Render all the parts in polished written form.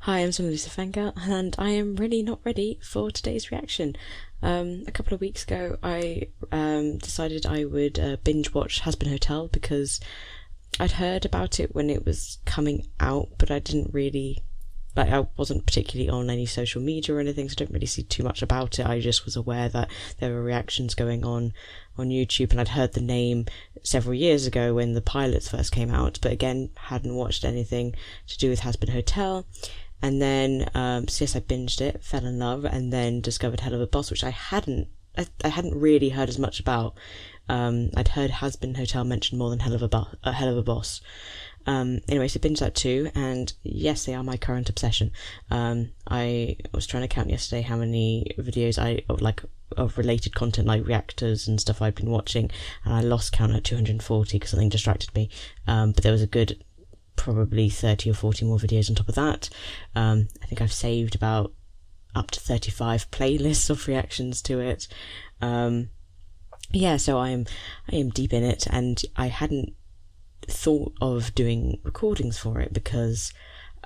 Hi, I'm Stolas Fangirl, and I am really not ready for today's reaction. A couple of weeks ago, I decided I would binge watch Hazbin Hotel because I'd heard about it when it was coming out, but I didn't really, I wasn't particularly on any social media or anything, so I don't really see too much about it. I just was aware that there were reactions going on YouTube, and I'd heard the name several years ago when the pilots first came out, but again, hadn't watched anything to do with Hazbin Hotel. And then, so yes, I binged it, fell in love, and then discovered Helluva, which I hadn't really heard as much about. I'd heard Hazbin Hotel mentioned more than Helluva. Anyway, so binged that too, and yes, they are my current obsession. I was trying to count yesterday how many videos of related content, like reactors and stuff I'd been watching, and I lost count at 240 because something distracted me. But there was a good probably 30 or 40 more videos on top of that. I think I've saved about up to 35 playlists of reactions to it. Yeah, so I am deep in it, and I hadn't thought of doing recordings for it because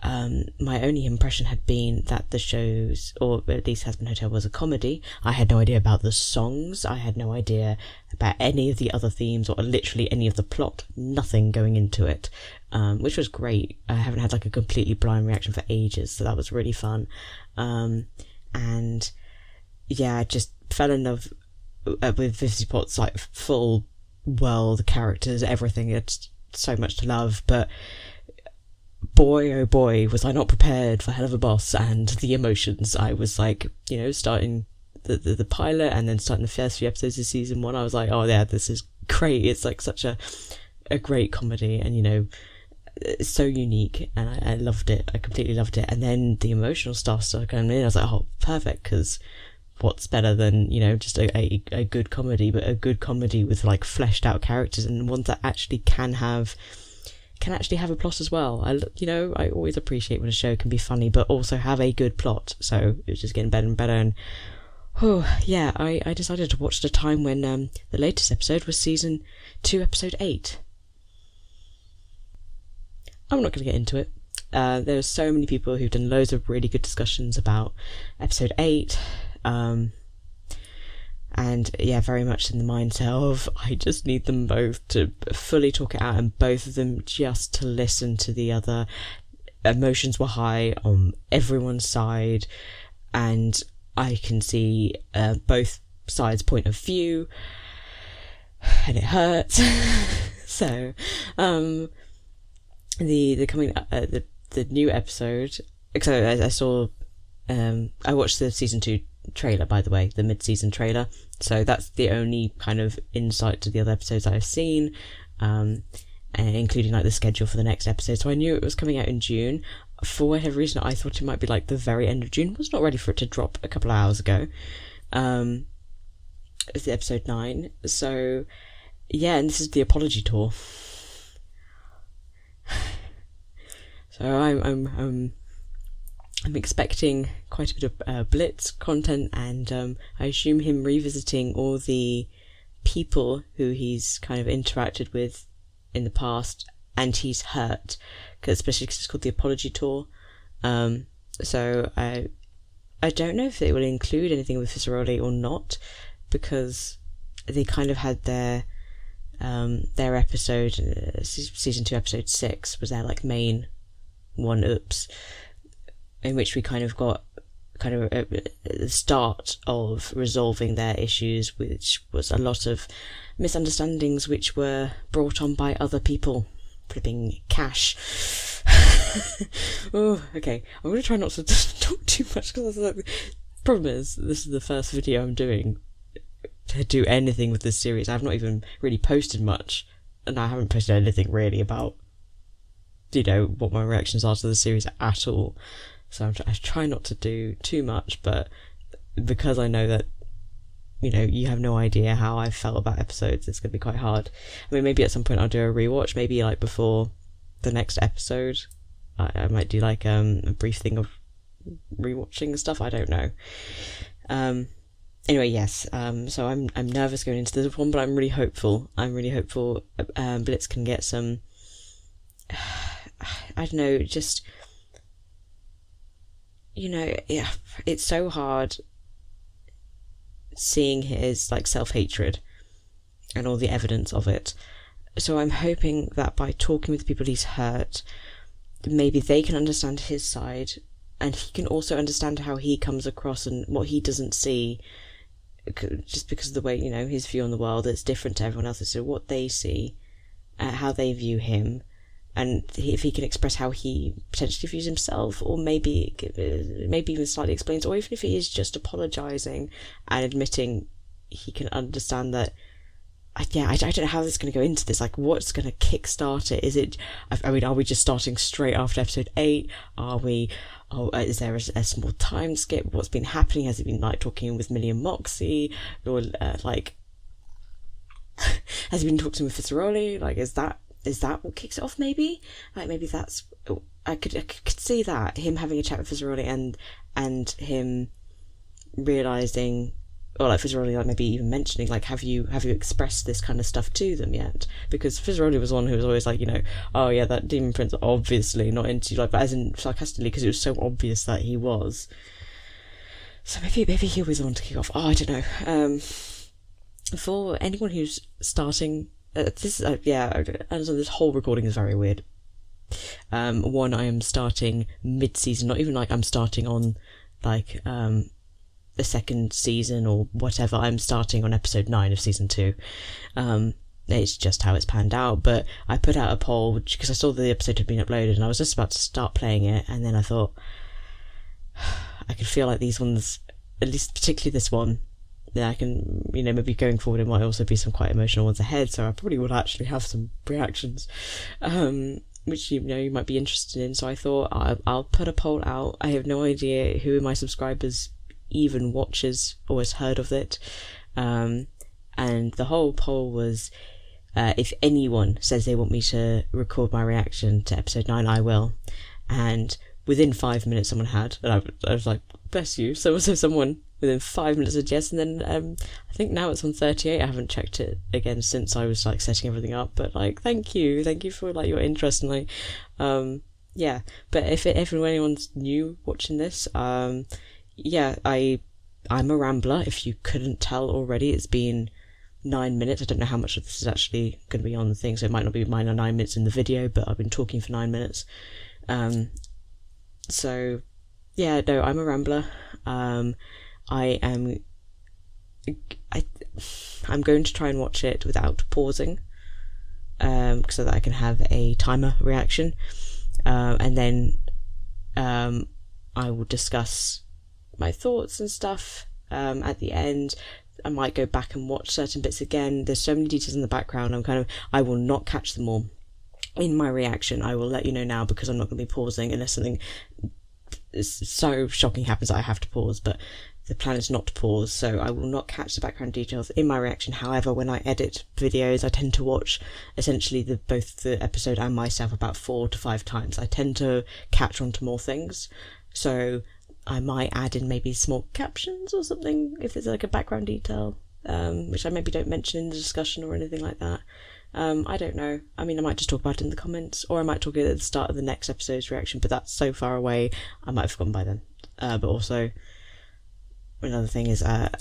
my only impression had been that the shows, or at least Hazbin Hotel, was a comedy. I had no idea about the songs, I had no idea about any of the other themes or literally any of the plot, nothing going into it, which was great. I haven't had like a completely blind reaction for ages, so that was really fun. And yeah, I just fell in love with Vivi Potts, like full world, characters, everything. It's so much to love, but boy oh boy was I not prepared for Helluva and the emotions. I was like, starting the pilot and then starting the first few episodes of season 1, I was like, oh yeah, this is great. It's like such a great comedy, and it's so unique, and I loved it. I completely loved it. And then the emotional stuff started coming in. I was like, oh, perfect, because what's better than just a good comedy, but a good comedy with like fleshed out characters, and ones that actually can actually have a plot as well. I always appreciate when a show can be funny but also have a good plot, so it was just getting better and better. And yeah, I decided to watch at a time when the latest episode was season 2, episode 8. I'm not going to get into it. There's so many people who've done loads of really good discussions about episode 8, and yeah, very much in the mindset of I just need them both to fully talk it out, and both of them just to listen to the other. Emotions were high on everyone's side, and I can see both sides' point of view, and it hurts. So the new episode, so I saw I watched the season 2 trailer, by the way, the mid-season trailer, so that's the only kind of insight to the other episodes I've seen, including like the schedule for the next episode. So I knew it was coming out in June. For whatever reason, I thought it might be like the very end of June. I was not ready for it to drop a couple of hours ago. It's the episode 9, so yeah, and this is the apology tour. So I'm expecting quite a bit of Blitz content, and I assume him revisiting all the people who he's kind of interacted with in the past and he's hurt, especially because it's called the apology tour. So I don't know if it will include anything with Viscerale or not, because they kind of had their episode, season 2 episode 6 was their like main one, in which we kind of got the start of resolving their issues, which was a lot of misunderstandings which were brought on by other people flipping cash. Oh, okay, I'm going to try not to talk too much, because the problem is this is the first video I'm doing to do anything with this series. I've not even really posted much, and I haven't posted anything really about what my reactions are to the series at all. So I try not to do too much, but because I know that you have no idea how I felt about episodes, it's going to be quite hard. I mean, maybe at some point I'll do a rewatch, maybe like before the next episode. I might do like a brief thing of rewatching stuff, I don't know. Anyway, yes, so I'm nervous going into this one, but I'm really hopeful. Blitz can get some, I don't know, just yeah, it's so hard seeing his like self-hatred and all the evidence of it. So I'm hoping that by talking with people he's hurt, maybe they can understand his side, and he can also understand how he comes across and what he doesn't see, just because of the way, his view on the world is different to everyone else's. So what they see, how they view him, and if he can express how he potentially views himself, or maybe even slightly explains, or even if he is just apologising and admitting he can understand that, I don't know how this is going to go into this. Like, what's going to kickstart it? Is it, are we just starting straight after episode 8? Is there a small time skip? What's been happening? Has it been like talking with Millie and Moxie? Or has he been talking with Fitzroy? Like, is that what kicks it off? Maybe that's, I could see that, him having a chat with Fitzroy and him realising, or like Fitzroy like maybe even mentioning, like, have you expressed this kind of stuff to them yet? Because Fitzroy was one who was always like, oh yeah, that demon prince obviously not into you, like, but as in sarcastically, because it was so obvious that he was. So maybe he was the one to kick off. I don't know. For anyone who's starting, this whole recording is very weird. One, I am starting mid-season, not even like I'm starting on like the second season or whatever. I'm starting on episode 9 of season 2. It's just how it's panned out, but I put out a poll because I saw the episode had been uploaded and I was just about to start playing it, and then I thought I could feel like these ones, at least particularly this one, that I can, maybe going forward, it might also be some quite emotional ones ahead, so I probably will actually have some reactions, which, you might be interested in. So I thought I'll put a poll out. I have no idea who in my subscribers even watches or has heard of it. And the whole poll was, if anyone says they want me to record my reaction to episode 9, I will. And within 5 minutes someone had, and I was like, bless you. So someone within 5 minutes said yes, and then I think now it's on 38. I haven't checked it again since I was like setting everything up, but like thank you for like your interest, and like yeah. But if anyone's new watching this, yeah, I'm a rambler. If you couldn't tell already, it's been 9 minutes. I don't know how much of this is actually going to be on the thing, so it might not be mine 9 minutes in the video, but I've been talking for 9 minutes. So yeah, no, I'm a rambler. I'm going to try and watch it without pausing, so that I can have a timer reaction, and then I will discuss my thoughts and stuff at the end. I might go back and watch certain bits again. There's so many details in the background. I will not catch them all in my reaction. I will let you know now, because I'm not going to be pausing unless something so shocking happens that I have to pause, but the plan is not to pause, so I will not catch the background details in my reaction. However, when I edit videos, I tend to watch essentially both the episode and myself about 4 to 5 times. I tend to catch on to more things, so I might add in maybe small captions or something if there's like a background detail, which I maybe don't mention in the discussion or anything like that. I don't know. I mean, I might just talk about it in the comments, or I might talk it at the start of the next episode's reaction, but that's so far away, I might have forgotten by then. But also, another thing is, I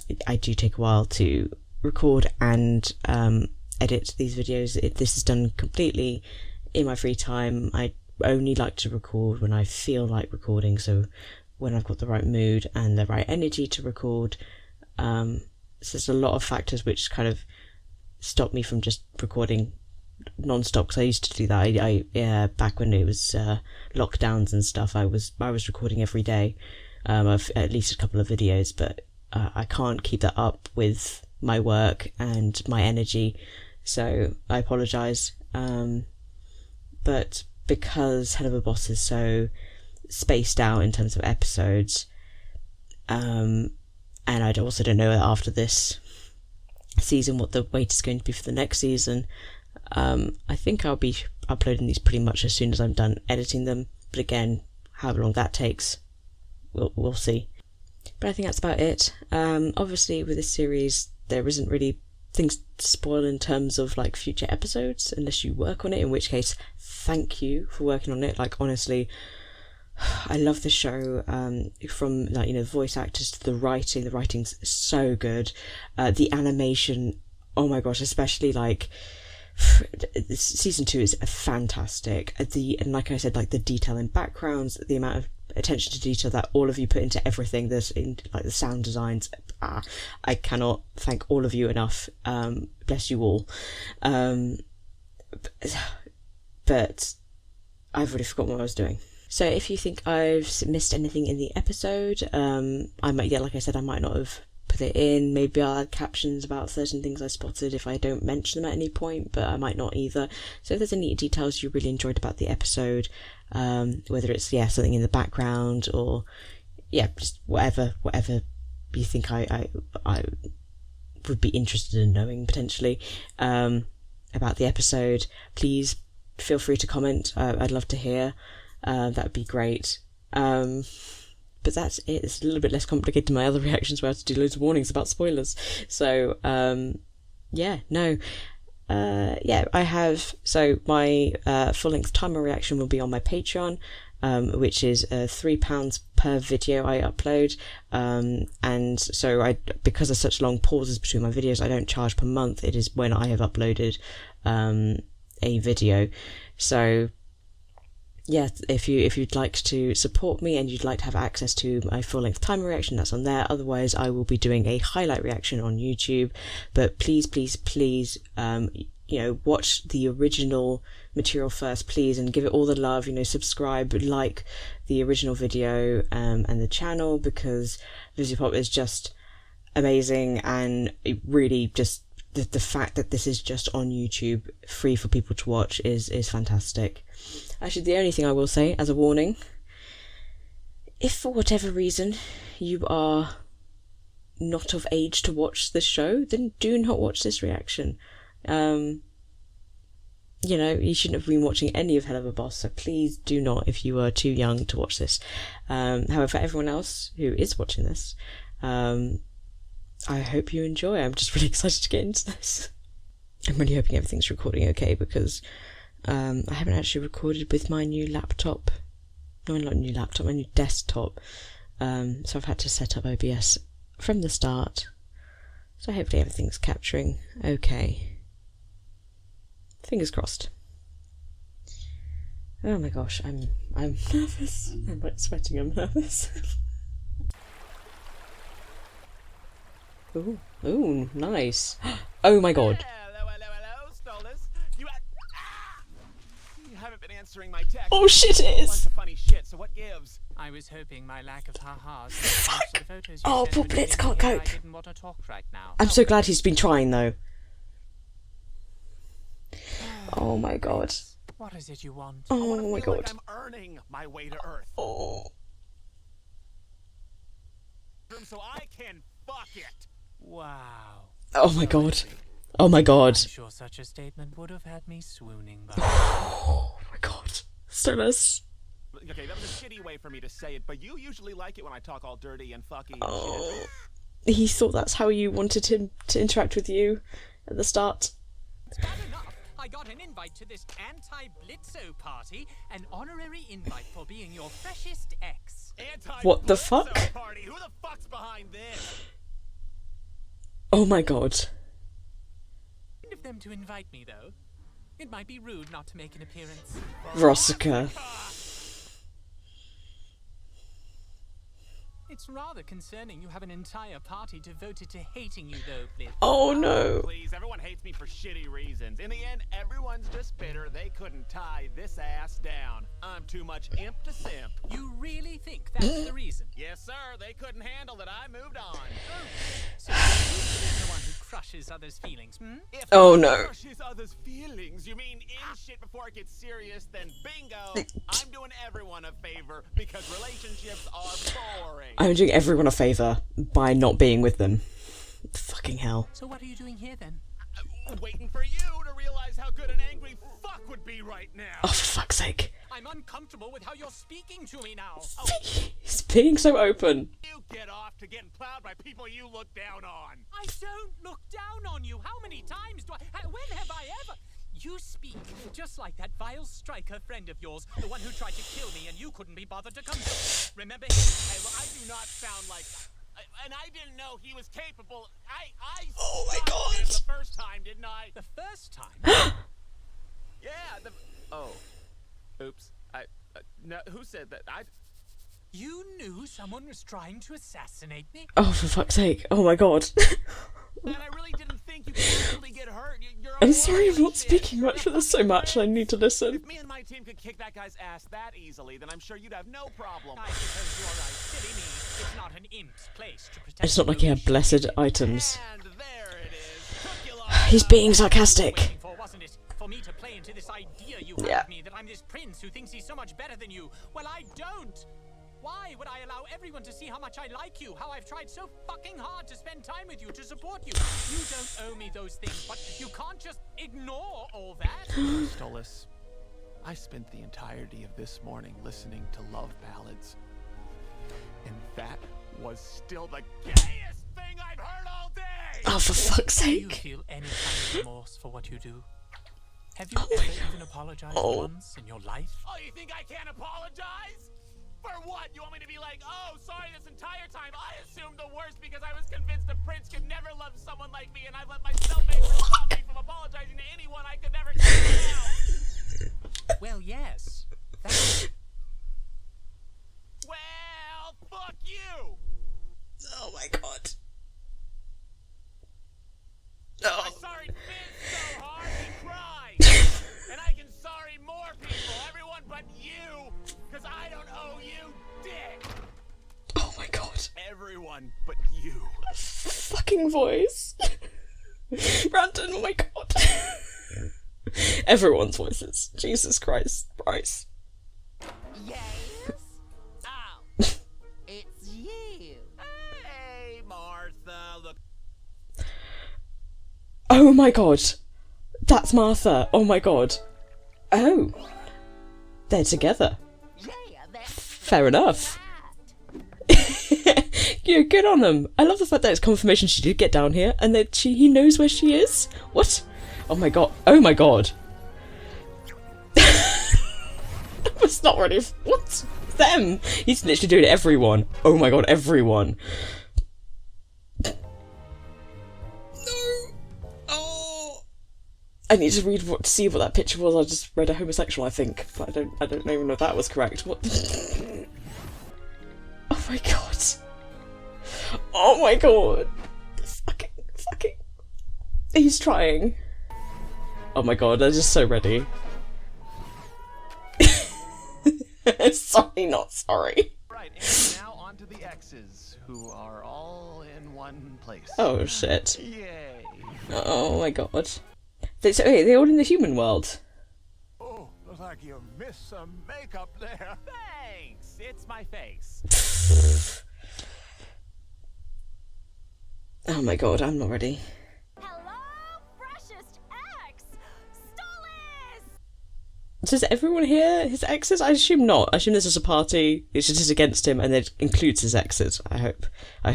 do take a while to record and edit these videos. This is done completely in my free time. I only like to record when I feel like recording, so when I've got the right mood and the right energy to record. So there's a lot of factors which kind of stop me from just recording non-stop, because I used to do that. I back when it was lockdowns and stuff, I was recording every day, of at least a couple of videos, but I can't keep that up with my work and my energy, so I apologise. But because Helluva Boss is so spaced out in terms of episodes, and I also don't know after this season what the wait is going to be for the next season, I think I'll be uploading these pretty much as soon as I'm done editing them, but again, how long that takes, we'll see. But I think that's about it. Obviously with this series there isn't really things to spoil in terms of like future episodes, unless you work on it, in which case thank you for working on it. Like honestly, I love the show, from like, you know, the voice actors to the writing. The writing's so good. The animation, oh my gosh, especially like season 2 is fantastic. And like I said, like the detail in backgrounds, the amount of attention to detail that all of you put into everything. There's in like the sound designs. I cannot thank all of you enough. Bless you all. But I've already forgotten what I was doing. So if you think I've missed anything in the episode, I might, yeah, like I said, I might not have put it in. Maybe I'll add captions about certain things I spotted if I don't mention them at any point, but I might not either. So if there's any details you really enjoyed about the episode, whether it's, yeah, something in the background or, yeah, just whatever you think I would be interested in knowing potentially, about the episode, please feel free to comment. I'd love to hear. That would be great. But that's it. It's a little bit less complicated than my other reactions where I had to do loads of warnings about spoilers. So, yeah, no. Yeah, I have, so my full-length timer reaction will be on my Patreon, which is £3 per video I upload, and so because there's such long pauses between my videos, I don't charge per month. It is when I have uploaded a video. So yeah, if you'd like to support me and you'd like to have access to my full-length timer reaction, that's on there. Otherwise, I will be doing a highlight reaction on YouTube. But please, you know, watch the original material first, please, and give it all the love. You know, subscribe, like the original video, and the channel, because Lizzie Pop is just amazing, and it really just the fact that this is just on YouTube, free for people to watch, is fantastic. Actually, the only thing I will say as a warning, if for whatever reason you are not of age to watch this show, then do not watch this reaction. You know, you shouldn't have been watching any of Helluva Boss, so please do not if you are too young to watch this. However, for everyone else who is watching this, I hope you enjoy. I'm just really excited to get into this. I'm really hoping everything's recording okay, because I haven't actually recorded with my new laptop. No, not new laptop, my new desktop. So I've had to set up OBS from the start. So hopefully everything's capturing okay. Fingers crossed. Oh my gosh, I'm nervous. I'm like sweating, I'm nervous. Ooh, nice. Oh my god. Hello, Stolas. You haven't been answering my text. Oh shit, it is. Bunch of funny shit, so what gives? I was hoping my lack of ha-has. Oh, poor Blitz can't cope. I didn't want to talk right now. I'm so glad he's been trying though. Oh my god. What is it you want? Oh my god. Like I'm earning my way to Earth. Oh. So I can fuck it. Wow. Oh my god. Oh my god. I'm sure such a statement would have had me swooning by. Oh my god. Stolas. Okay, that was a shitty way for me to say it, but you usually like it when I talk all dirty and fucky and Oh. shit. He thought that's how you wanted him to interact with you at the start. It's bad enough. I got an invite to this anti-Blitzø party, an honorary invite for being your freshest ex. What the fuck? Party. Who the fuck's behind this? Oh my god. Kind of them to invite me, though. It might be rude not to make an appearance. Verosika. It's rather concerning you have an entire party devoted to hating you, though, Blitz. Oh no. Please, everyone hates me for shitty reasons. In the end, everyone's just bitter they couldn't tie this ass down. I'm too much imp to simp. You really think that's the reason? Yes, sir. They couldn't handle it. I moved on. Oh, so you're the one who crushes others' feelings, hmm? If Oh, I no. crushes others' feelings, you mean in shit before it gets serious, then bingo. I'm doing everyone a favor because relationships are boring. I'm doing everyone a favour by not being with them. Fucking hell. So what are you doing here, then? Waiting for you to realize how good an angry fuck would be right now. Oh, for fuck's sake. I'm uncomfortable with how you're speaking to me now. He's being so open. You get off to getting plowed by people you look down on. I don't look down on you. How many times do I... When have I ever... You speak just like that vile striker friend of yours, the one who tried to kill me and you couldn't be bothered to come help. Remember him? Hey, well, I do not sound like... And I didn't know he was capable. I Oh my stopped him God. the first time, didn't I? The first time? Yeah, Oh. Oops. No, who said that? You knew someone was trying to assassinate me? Oh, for fuck's sake. Oh my God. And I really didn't think you could actually get hurt. You're a I'm sorry I'm warrior, not shit. speaking much, but there's so much and I need to listen. If me and my team could kick that guy's ass that easily, then I'm sure you'd have no problem. I suppose you're right. Silly me. It's not an imp's place to protect. It's not like he had blessed items. And there it is. Took you long He's enough. being sarcastic. Waiting for, wasn't it? For me to play into this idea you Yeah. have of me that I'm this prince who thinks he's so much better than you. Well, I don't. Why would I allow everyone to see how much I like you? How I've tried so fucking hard to spend time with you, to support you. You don't owe me those things, but you can't just ignore all that. Stolas, I spent the entirety of this morning listening to love ballads. And that was still the gayest thing I've heard all day! Oh, for fuck's Do you sake. feel any kind of remorse for what you do? Have you ever even apologized once in your life? Oh, you think I can't apologize? For what? You want me to be like, oh, sorry, this entire time I assumed the worst because I was convinced a prince could never love someone like me, and I let my self-hatred stop me from apologizing to anyone I could never kill now. Well, yes. That's Well, fuck you! Oh my God. Oh. I sorry Fizz so hard he cried. And I can sorry more people, everyone but you, because I don't owe you dick. Oh my God. Everyone but you. Fucking voice. Brandon, oh my God. Everyone's voices. Jesus Christ. Bryce. Yes? Oh, it's you. Hey, Martha, look. Oh my God. That's Martha. Oh my God. Oh. They're together. Yeah, that's Fair enough. Yeah, good on them. I love the fact that it's confirmation she did get down here and that he knows where she is. What? Oh my God. Oh my God. I was not ready for... What? Them? He's literally doing everyone. Oh my God, everyone. No. Oh. I need to read to see what that picture was. I just read a homosexual, I think, but I don't even know if that was correct. What? Oh my God. Oh my God. Fucking. He's trying. Oh my God, they're just so ready. Sorry, not sorry. right. And now on to the X's, who are all in one place. Oh shit. Yay. Oh my God. They're all in the human world. Oh, looks like you missed some makeup there. Thanks. It's my face. Oh my God, I'm not ready. Hello, freshest ex, Stolas! Does everyone hear his exes? I assume not. I assume this is a party. It's just against him and it includes his exes. I hope. I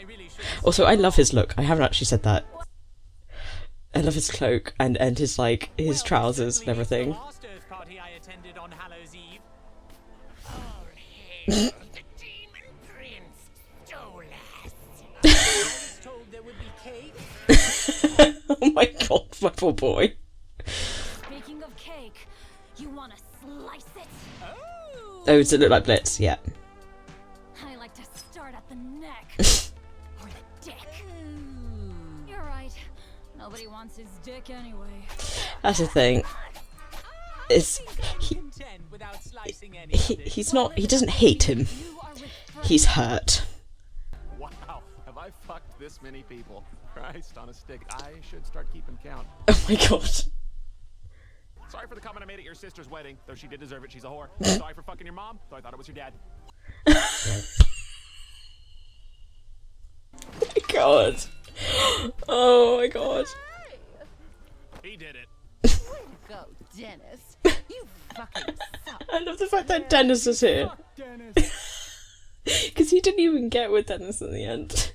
really should. Also, I love his look. I haven't actually said that. I love his cloak and his like his trousers and everything. The last Earth party I attended on Hallows Eve. The demon prince, Stolas. I was told there would be cake. Oh my God, my poor boy. Speaking of cake, you wanna slice it? Oh. Oh, does it look like Blitz? Yeah. I like to start at the neck. Or the dick. You're right. Nobody wants his dick anyway. That's the thing. It's Content without slicing any of it. he's not. He doesn't hate him. You are with friends. He's hurt. Wow, have I fucked this many people? Christ on a stick. I should start keeping count. Oh my God. Sorry for the comment I made at your sister's wedding, though she did deserve it. She's a whore. Sorry for fucking your mom, though I thought it was your dad. Oh my God. Oh my God. He did it. Go, Dennis. You fucking suck. I love the fact that Dennis is here. Fuck Dennis. Because he didn't even get with Dennis in the end.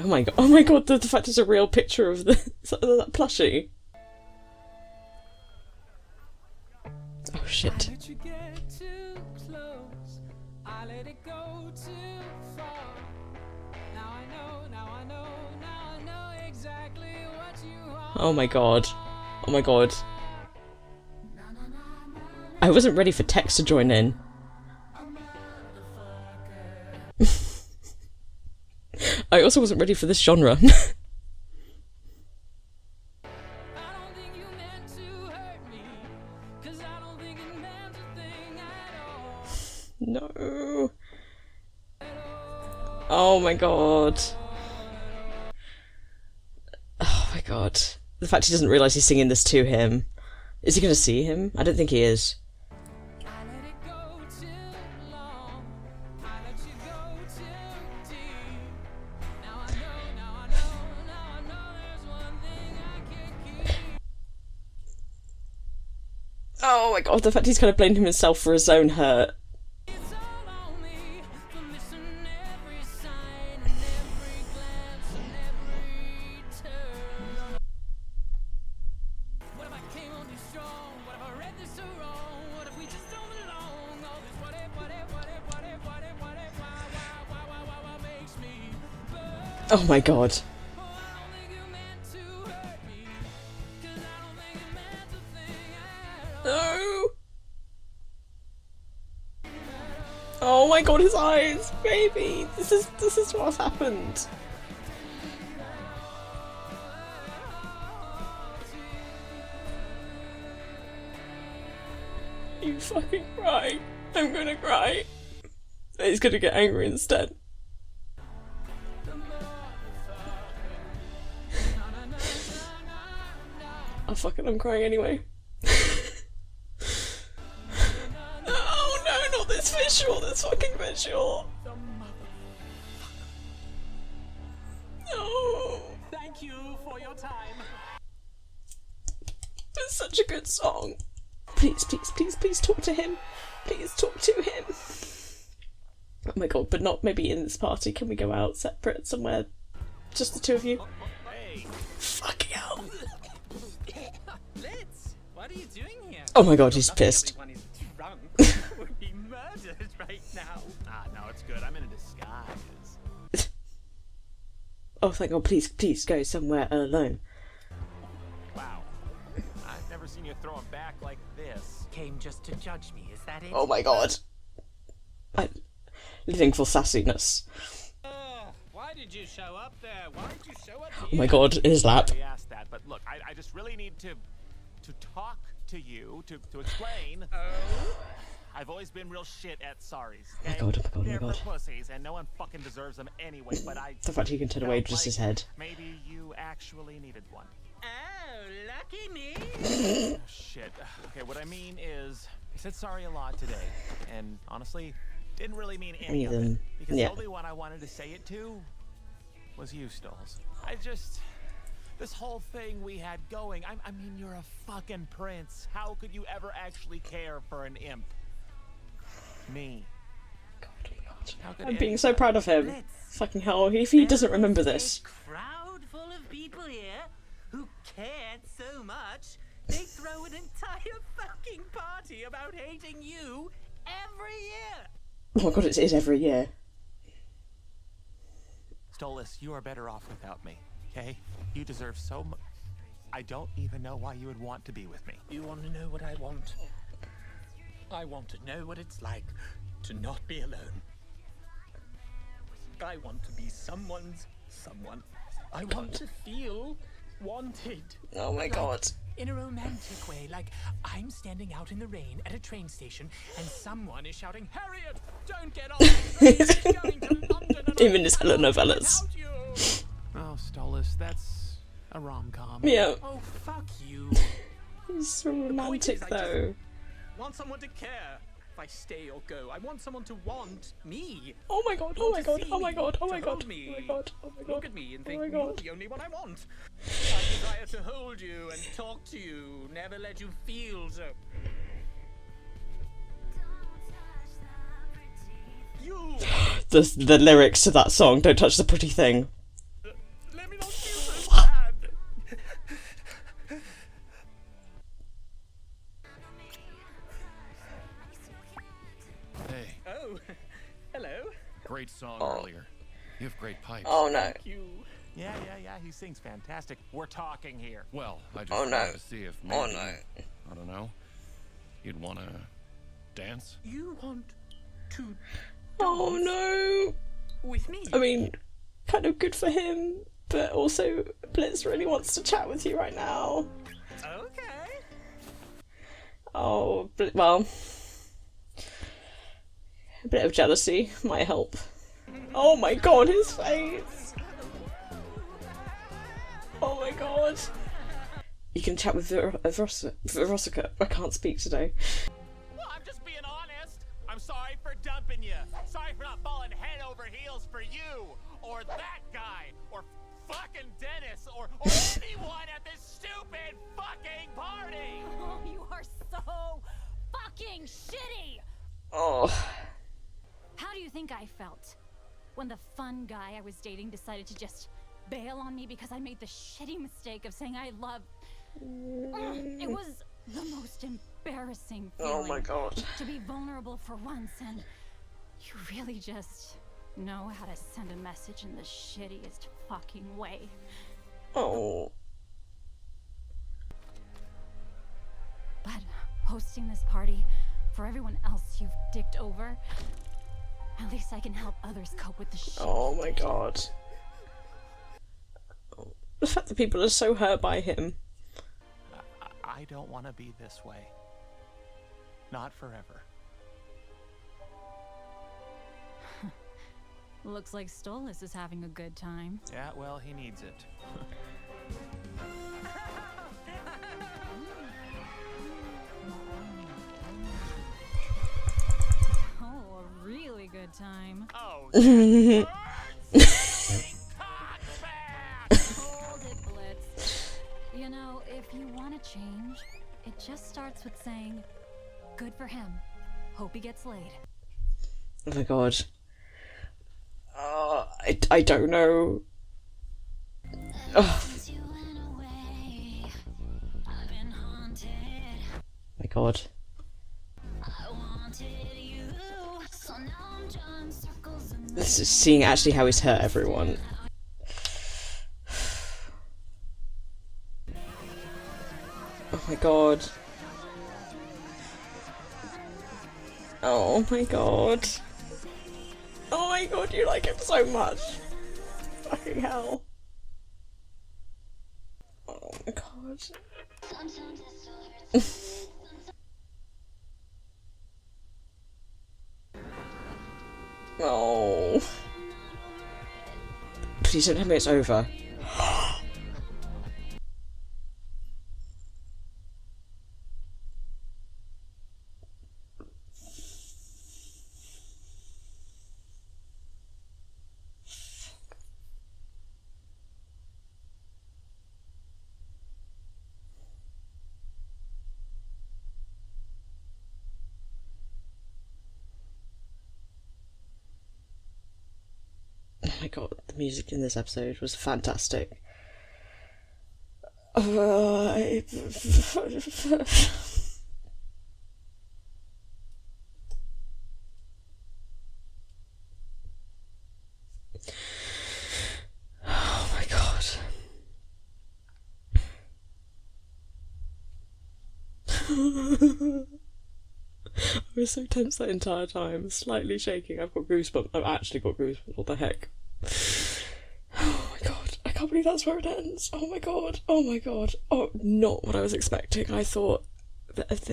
Oh my god, the fact it's a real picture of that plushie. Oh shit. Oh my god. Oh my god. I wasn't ready for Tex to join in. I also wasn't ready for this genre. No. Oh my god. Oh my god. The fact he doesn't realise he's singing this to him. Is he going to see him? I don't think he is. Oh my god, the fact he's kind of blaming himself for his own hurt. Oh my god. No! Oh my god, his eyes! Baby! This is what's happened. You fucking cry. I'm gonna cry. He's gonna get angry instead. Oh fuck it, I'm crying anyway. Oh no, not this visual, this fucking visual. No. Thank you for your time. It's such a good song. Please, please, please, please talk to him. Please talk to him. Oh my god, but not maybe in this party. Can we go out separate somewhere? Just the two of you? Hey. Fucking hell. Blitz, what are you doing here? Oh my god, he's pissed. Everyone is drunk. Would be murdered right now. Ah, no, it's good. I'm in a disguise. Oh thank god, please, please go somewhere alone. Wow. I've never seen you throw 'em back like this. Came just to judge me, is that it? Oh my god. I'm living for sassiness. Why did you show up there? Why did you show up Oh here? my god, his lap. I asked that, but look, I just really need to talk to you, to explain. Oh? I've always been real shit at sorries. Oh my Okay? god, oh my god, oh They're my god. for pussies, and no one fucking deserves them anyway, but I The fact he can turn away with just his head. maybe you actually needed one. Oh, lucky me. Oh, shit. Okay, what I mean is, I said sorry a lot today, and honestly, didn't really mean any of it. Because yeah. the only one I wanted to say it to was you, Stolas. This whole thing we had going, I mean, you're a fucking prince. How could you ever actually care for an imp? Me. God, oh my god. How could I'm being so anyone- proud of him. Fucking hell, if he doesn't remember this. Crowd full of people here who cared so much, they throw an entire fucking party about hating you every year. Oh my god, it is every year. Stolas, you are better off without me, okay? You deserve so much. I don't even know why you would want to be with me. You want to know what I want? I want to know what it's like to not be alone. I want to be someone's someone. I want to feel wanted. Oh my god. In a romantic way, like I'm standing out in the rain at a train station and someone is shouting, "Harriet, don't get off the train, it's going to London and Even I his cannot telenovelas. without you." Oh, Stolas, that's a rom-com. Yeah, Oh, fuck you. he's so point romantic is, I though. Want someone to care if I stay or go. I want someone to want me. Oh my god, oh my god, oh my god, oh my To god, hold oh me. my god, oh my god. Look at me and Oh think my you're god. the only one I want. I desire to hold you and talk to you, never let you feel so. You. The lyrics to that song, "Don't touch the pretty thing." Oh, hello. Great song earlier. You have great pipes. Oh no. Thank you. Yeah, he sings fantastic. We're talking here. Well, I just Oh, no. wanted to see if maybe, Oh no. I don't know, you'd want to dance? You want to Oh no. with me? I mean, kind of good for him, but also Blitz really wants to chat with you right now. Okay. Oh, well, a bit of jealousy might help. Oh my god, his face! Oh my god. You can chat with Verosika. I can't speak today. Well, I'm just being honest. I'm sorry for dumping you. Sorry for not falling head over heels for you, or that guy, or fucking Dennis, or anyone at this stupid fucking party. Oh, you are so fucking shitty! Oh. How do you think I felt when the fun guy I was dating decided to just bail on me because I made the shitty mistake of saying I love... It was the most embarrassing feeling. Oh my god. To be vulnerable for once, and you really just know how to send a message in the shittiest fucking way. Oh. But hosting this party for everyone else you've dicked over, at least I can help others cope with the shit. Oh my god. The fact that people are so hurt by him. I don't want to be this way. Not forever. Looks like Stolas is having a good time. Yeah, well, he needs it. Oh, a really good time. Oh, Hold it, Blitz. You know, if you want to change, it just starts with saying, good for him. Hope he gets laid. Oh my god. I don't know. Oh my god. This is seeing actually how he's hurt everyone. Oh my god. Oh my god. Oh my god, you like him so much. Fucking hell. Oh my god. Oh. Please don't tell me it's over. Oh my god, the music in this episode was fantastic. Oh my god. I was so tense that entire time, slightly shaking. I've got goosebumps. I've actually got goosebumps. What the heck? Oh my god, I can't believe that's where it ends. Oh my god, oh my god. Oh, not what I was expecting. I thought I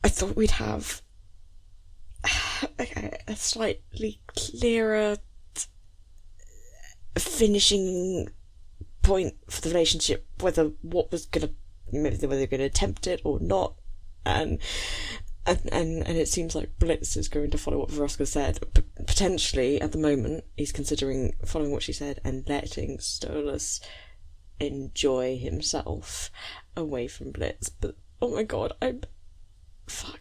thought we'd have a slightly clearer finishing point for the relationship, whether they were going to attempt it or not, and it seems like Blitz is going to follow what Verosika said. Potentially, at the moment, he's considering following what she said and letting Stolas enjoy himself away from Blitz. But oh my god, fuck.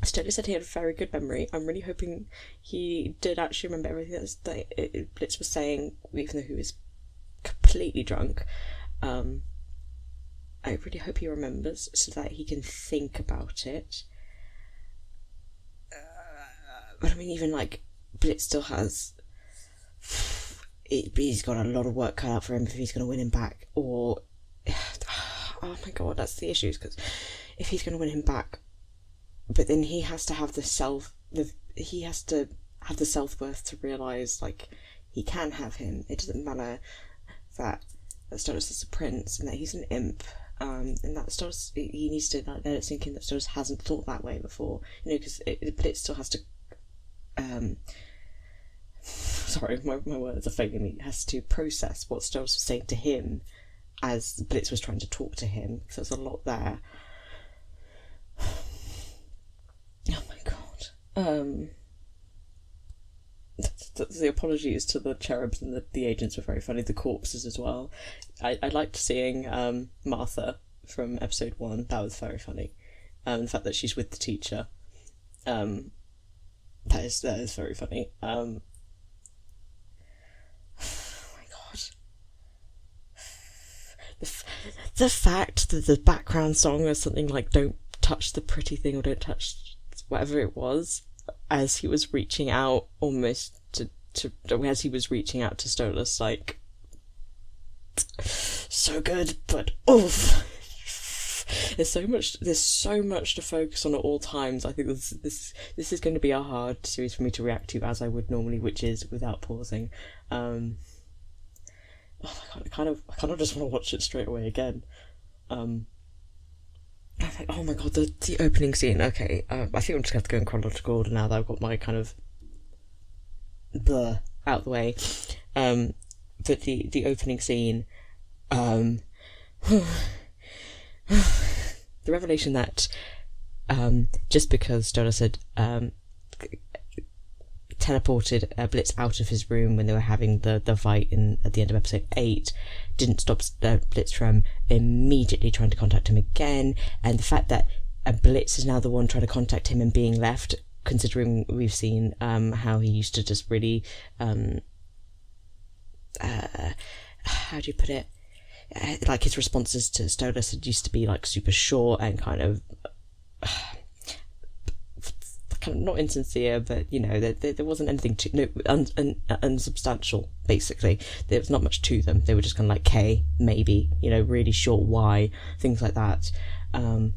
Stolas said he had a very good memory. I'm really hoping he did actually remember everything that Blitz was saying, even though he was completely drunk. I really hope he remembers so that he can think about it. But I mean, even like Blitz still has. He's got a lot of work cut out for him if he's going to win him back. Or, oh my god, that's the issue. Because if he's going to win him back, but then he has to have the self-worth to realise like he can have him. It doesn't matter that Stolas is a prince and that he's an imp. And that Stolas, he needs to let it sink in that Stolas hasn't thought that way before. You know, because Blitz still has to. Sorry, my words are failing me. Has to process what Stolas was saying to him as Blitz was trying to talk to him. Because there's a lot there. Oh my god. The apologies to the cherubs and the agents were very funny. The corpses as well. I liked seeing Martha from episode 1. That was very funny. The fact that she's with the teacher. That is very funny. Oh my god. The fact that the background song was something like "Don't touch the pretty thing" or "Don't touch whatever it was," as he was reaching out almost as he was reaching out to Stolas, like, so good, but oof. There's so much to focus on at all times. I think this is going to be a hard series for me to react to as I would normally, which is without pausing. Oh my god, I kind of just want to watch it straight away again. I'm like, oh my god, the opening scene. Okay, I think I'm just going to have to go in chronological order now that I've got my kind of blur out the way. But the opening scene, the revelation that just because Stolas had teleported Blitz out of his room when they were having the fight at the end of episode 8 didn't stop Blitz from immediately trying to contact him again, and the fact that Blitz is now the one trying to contact him and being left, considering we've seen how he used to just really how do you put it, like his responses to Stolas had used to be like super short and kind of not insincere, but you know, there wasn't anything unsubstantial. Basically, there was not much to them. They were just kind of like K, maybe, you know, really short Y, things like that. And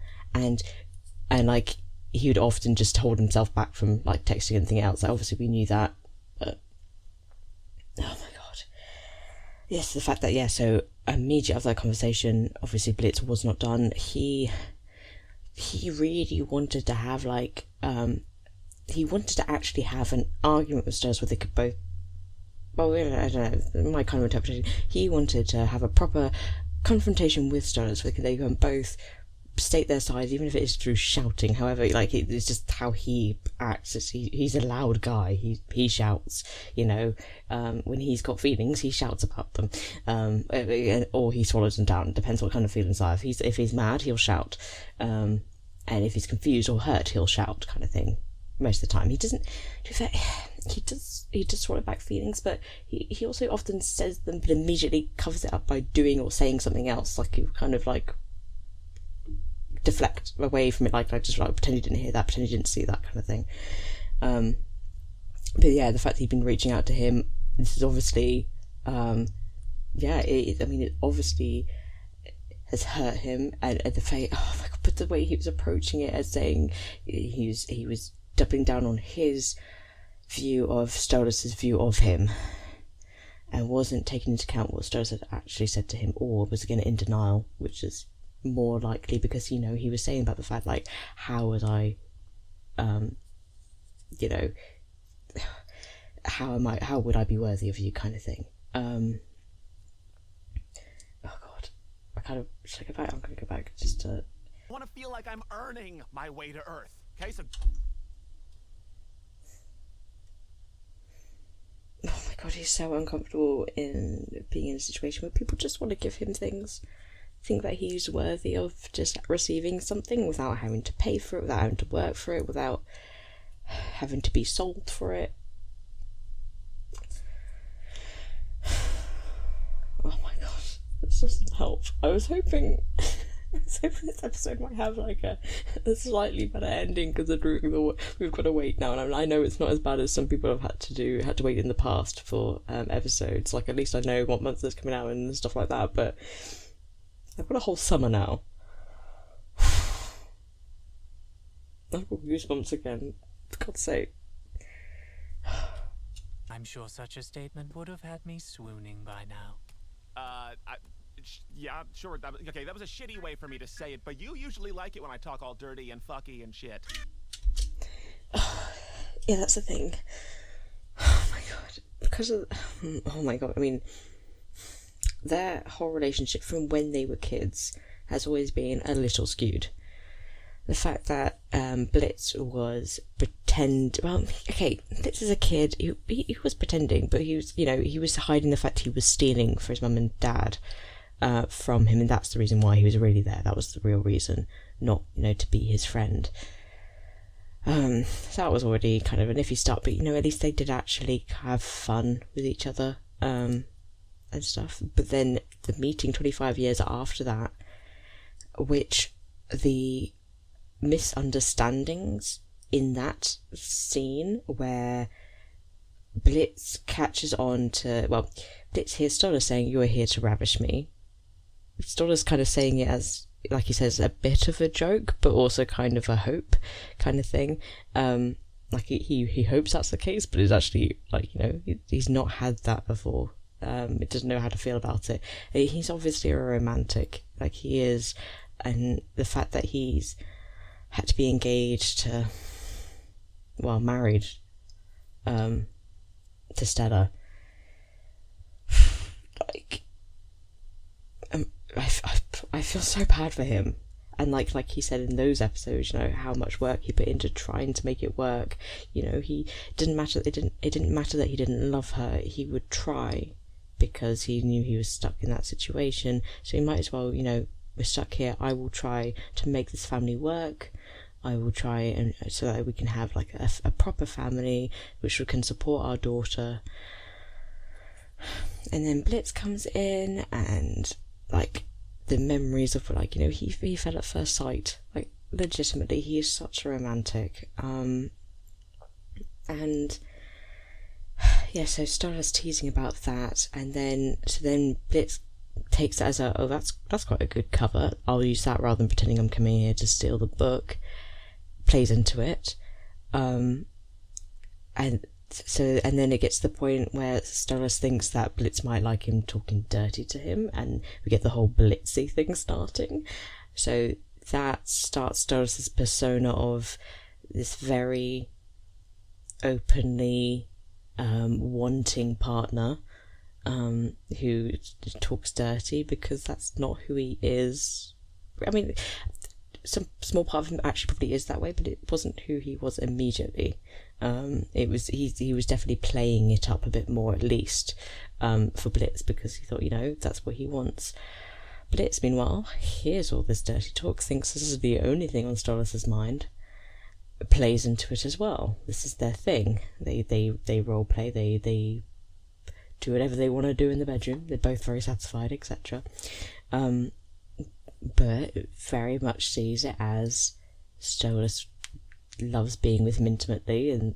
like he would often just hold himself back from like texting anything else. Like, obviously we knew that, but oh my god, yes, the fact that so immediately after that conversation, obviously Blitz was not done. He really wanted to have like he wanted to actually have an argument with Stolas where they could both, well, I don't know, my kind of interpretation, he wanted to have a proper confrontation with Stolas where they can both state their side, even if it is through shouting. However, like, it's just how he acts. He's a loud guy. He shouts, you know, when he's got feelings, he shouts about them, or he swallows them down. It depends what kind of feelings are. If he's mad, he'll shout, and if he's confused or hurt, he'll shout, kind of thing. Most of the time, he doesn't. To be fair, he does swallow back feelings, but he also often says them, but immediately covers it up by doing or saying something else. Like, you kind of like deflect away from it, like just like pretend you didn't hear that, pretend you didn't see that, kind of thing. But yeah, the fact that he'd been reaching out to him, this is obviously, it obviously has hurt him, and the fact, oh my god, but the way he was approaching it as saying he was doubling down on his view of Stolas' view of him, and wasn't taking into account what Stolas had actually said to him, or was again in denial, which is more likely because, you know, he was saying about the fact, like, how would I, you know, how would I be worthy of you, kind of thing. Oh god, should I go back? I'm gonna go back just to... I want to feel like I'm earning my way to Earth. Okay, so... Oh my god, he's so uncomfortable in being in a situation where people just want to give him things. Think that he's worthy of just receiving something without having to pay for it, without having to work for it, without having to be sold for it. Oh my god, this doesn't help. I was hoping So this episode might have like a slightly better ending considering we've got to wait now, and I know it's not as bad as some people have had to wait in the past for episodes. Like, at least I know what month it's coming out and stuff like that. But I've got a whole summer now. I've got goosebumps again. For God's sake. I'm sure such a statement would have had me swooning by now. Yeah, sure. Okay, that was a shitty way for me to say it, but you usually like it when I talk all dirty and fucky and shit. Yeah, that's the thing. Oh my god. Because of... Oh my god, I mean... Their whole relationship from when they were kids has always been a little skewed. The fact that Blitz was well, okay, Blitz as a kid, he was pretending, but he was, he was hiding the fact he was stealing for his mum and dad from him, and that's the reason why he was really there. That was the real reason, not, to be his friend. So that was already kind of an iffy start, but, at least they did actually have fun with each other, and stuff. But then the meeting 25 years after that, which the misunderstandings in that scene where Blitz catches on to, well, Blitz hears Stolas saying, "You are here to ravish me." Stolas kind of saying it as, like he says, a bit of a joke, but also kind of a hope kind of thing. Like he hopes that's the case, but it's actually like, he's not had that before. He doesn't know how to feel about it. He's obviously a romantic, like he is, and the fact that he's had to be engaged to, well, married to Stella, like, I feel so bad for him. And like he said in those episodes, how much work he put into trying to make it work. He didn't matter. It didn't matter that he didn't love her. He would try because he knew he was stuck in that situation. So he might as well, we're stuck here. I will try to make this family work. I will try and so that we can have like a proper family which can support our daughter. And then Blitz comes in, and like the memories of like, he fell at first sight. Like, legitimately, he is such a romantic. And yeah, so Stolas teasing about that, and then Blitz takes that as that's quite a good cover. I'll use that rather than pretending I'm coming here to steal the book. Plays into it, and then it gets to the point where Stolas thinks that Blitz might like him talking dirty to him, and we get the whole Blitzy thing starting. So that starts Stolas' persona of this very openly wanting partner who talks dirty, because that's not who he is. I mean, some small part of him actually probably is that way, but it wasn't who he was immediately. It was he was definitely playing it up a bit more, at least for Blitz, because he thought, that's what he wants. Blitz, meanwhile, hears all this dirty talk, thinks this is the only thing on Stolas' mind, plays into it as well. This is their thing. They role play. They do whatever they want to do in the bedroom. They're both very satisfied, etc. But very much sees it as Stolas loves being with him intimately, and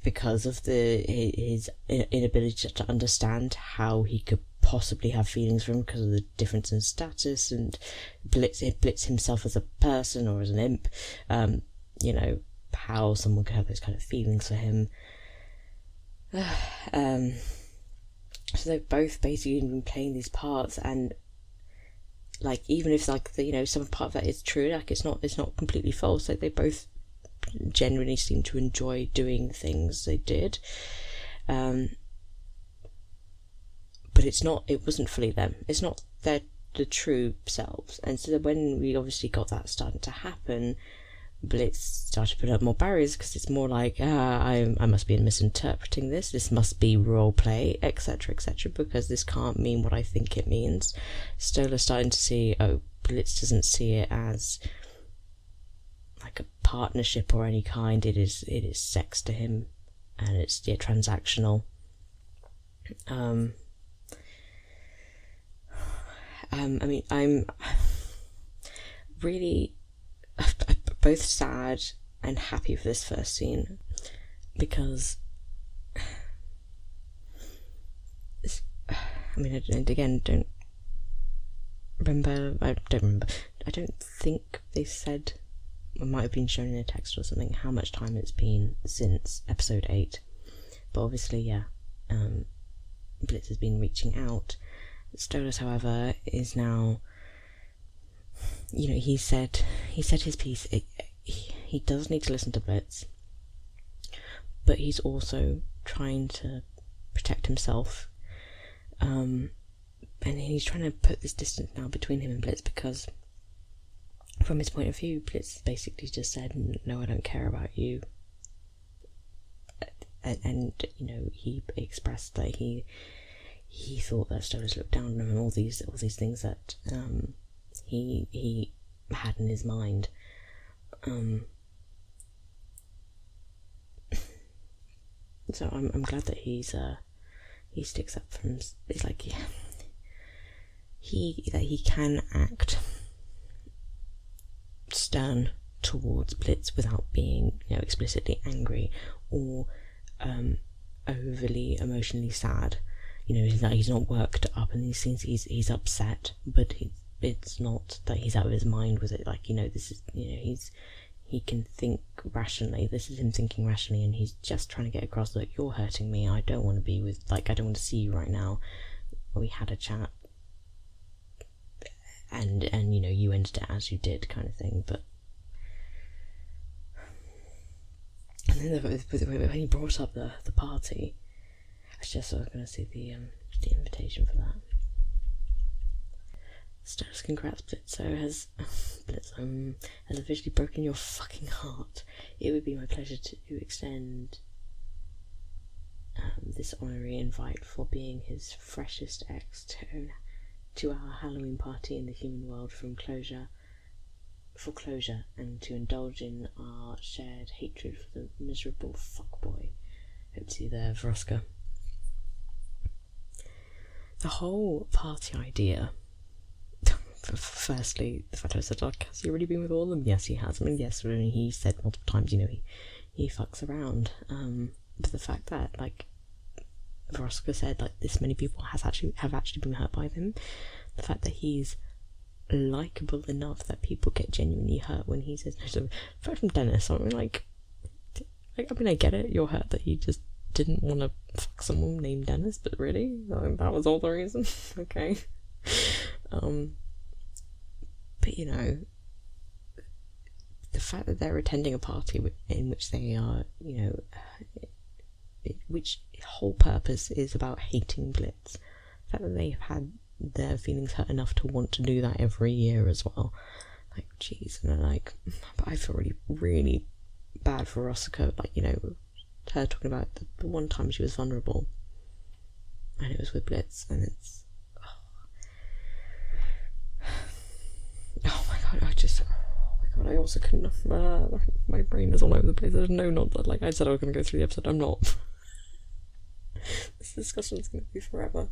because of his inability to understand how he could possibly have feelings for him because of the difference in status, and Blitz himself as a person or as an imp, how someone could have those kind of feelings for him. So they've both basically been playing these parts, and like, even if like some part of that is true, like it's not completely false. Like, they both genuinely seem to enjoy doing the things they did, but it wasn't fully them. It's not the true selves. And so when we obviously got that starting to happen, Blitz started to put up more barriers, because it's more like, I must be misinterpreting this must be role play, etc, because this can't mean what I think it means. Stolas starting to see, Blitz doesn't see it as like a partnership or any kind. It is sex to him, and it's transactional. I mean, I'm really both sad and happy for this first scene, because I mean, again, don't think they said, it might have been shown in a text or something, how much time it's been since episode 8, but obviously, yeah, Blitz has been reaching out. Stolas, however, is now, you know, he said his piece. He does need to listen to Blitz, but he's also trying to protect himself, and he's trying to put this distance now between him and Blitz, because from his point of view, Blitz basically just said, no, I don't care about you, and you know, he expressed that he thought that Stolas looked down on him, and all these things that he had in his mind. So I'm glad that he sticks up for him. It's like, yeah, he can act stern towards Blitz without being, you know, explicitly angry or overly emotionally sad. You know, he's not worked up in these scenes. He's upset, but it's not that he's out of his mind with it. Like, you know, this is, you know, he can think rationally. This is him thinking rationally, and he's just trying to get across that you're hurting me. I don't want to be with, like, I don't want to see you right now. We had a chat, and you know, you ended it as you did, kind of thing. But and then when he brought up the party, I was going to see the invitation for that. Stolas, congrats, Blitzø has officially broken your fucking heart. It would be my pleasure to extend this honorary invite for being his freshest ex to our Halloween party in the human world for closure, and to indulge in our shared hatred for the miserable fuckboy. Hope to see you there, Verosika. The whole party idea, firstly, the fact I said, like, has he already been with all of them? Yes, he has. I mean, yes, he said multiple times, you know, he fucks around. But the fact that, like, Verosika said, like, this many people have actually been hurt by them. The fact that he's likeable enough that people get genuinely hurt when he says no. So, apart from Dennis, I mean, I get it. You're hurt that he just didn't want to fuck someone named Dennis, but really, that was all the reason. Okay. But you know, the fact that they're attending a party in which they are, you know, which whole purpose is about hating Blitz, the fact that they have had their feelings hurt enough to want to do that every year as well, like, jeez. And they're like, but I feel really, really bad for Verosika, like, you know, her talking about the one time she was vulnerable, and it was with Blitz, and it's, oh my god, I also couldn't, my brain is all over the place. There's no, not that, like I said I was going to go through the episode, I'm not. This discussion is going to be forever.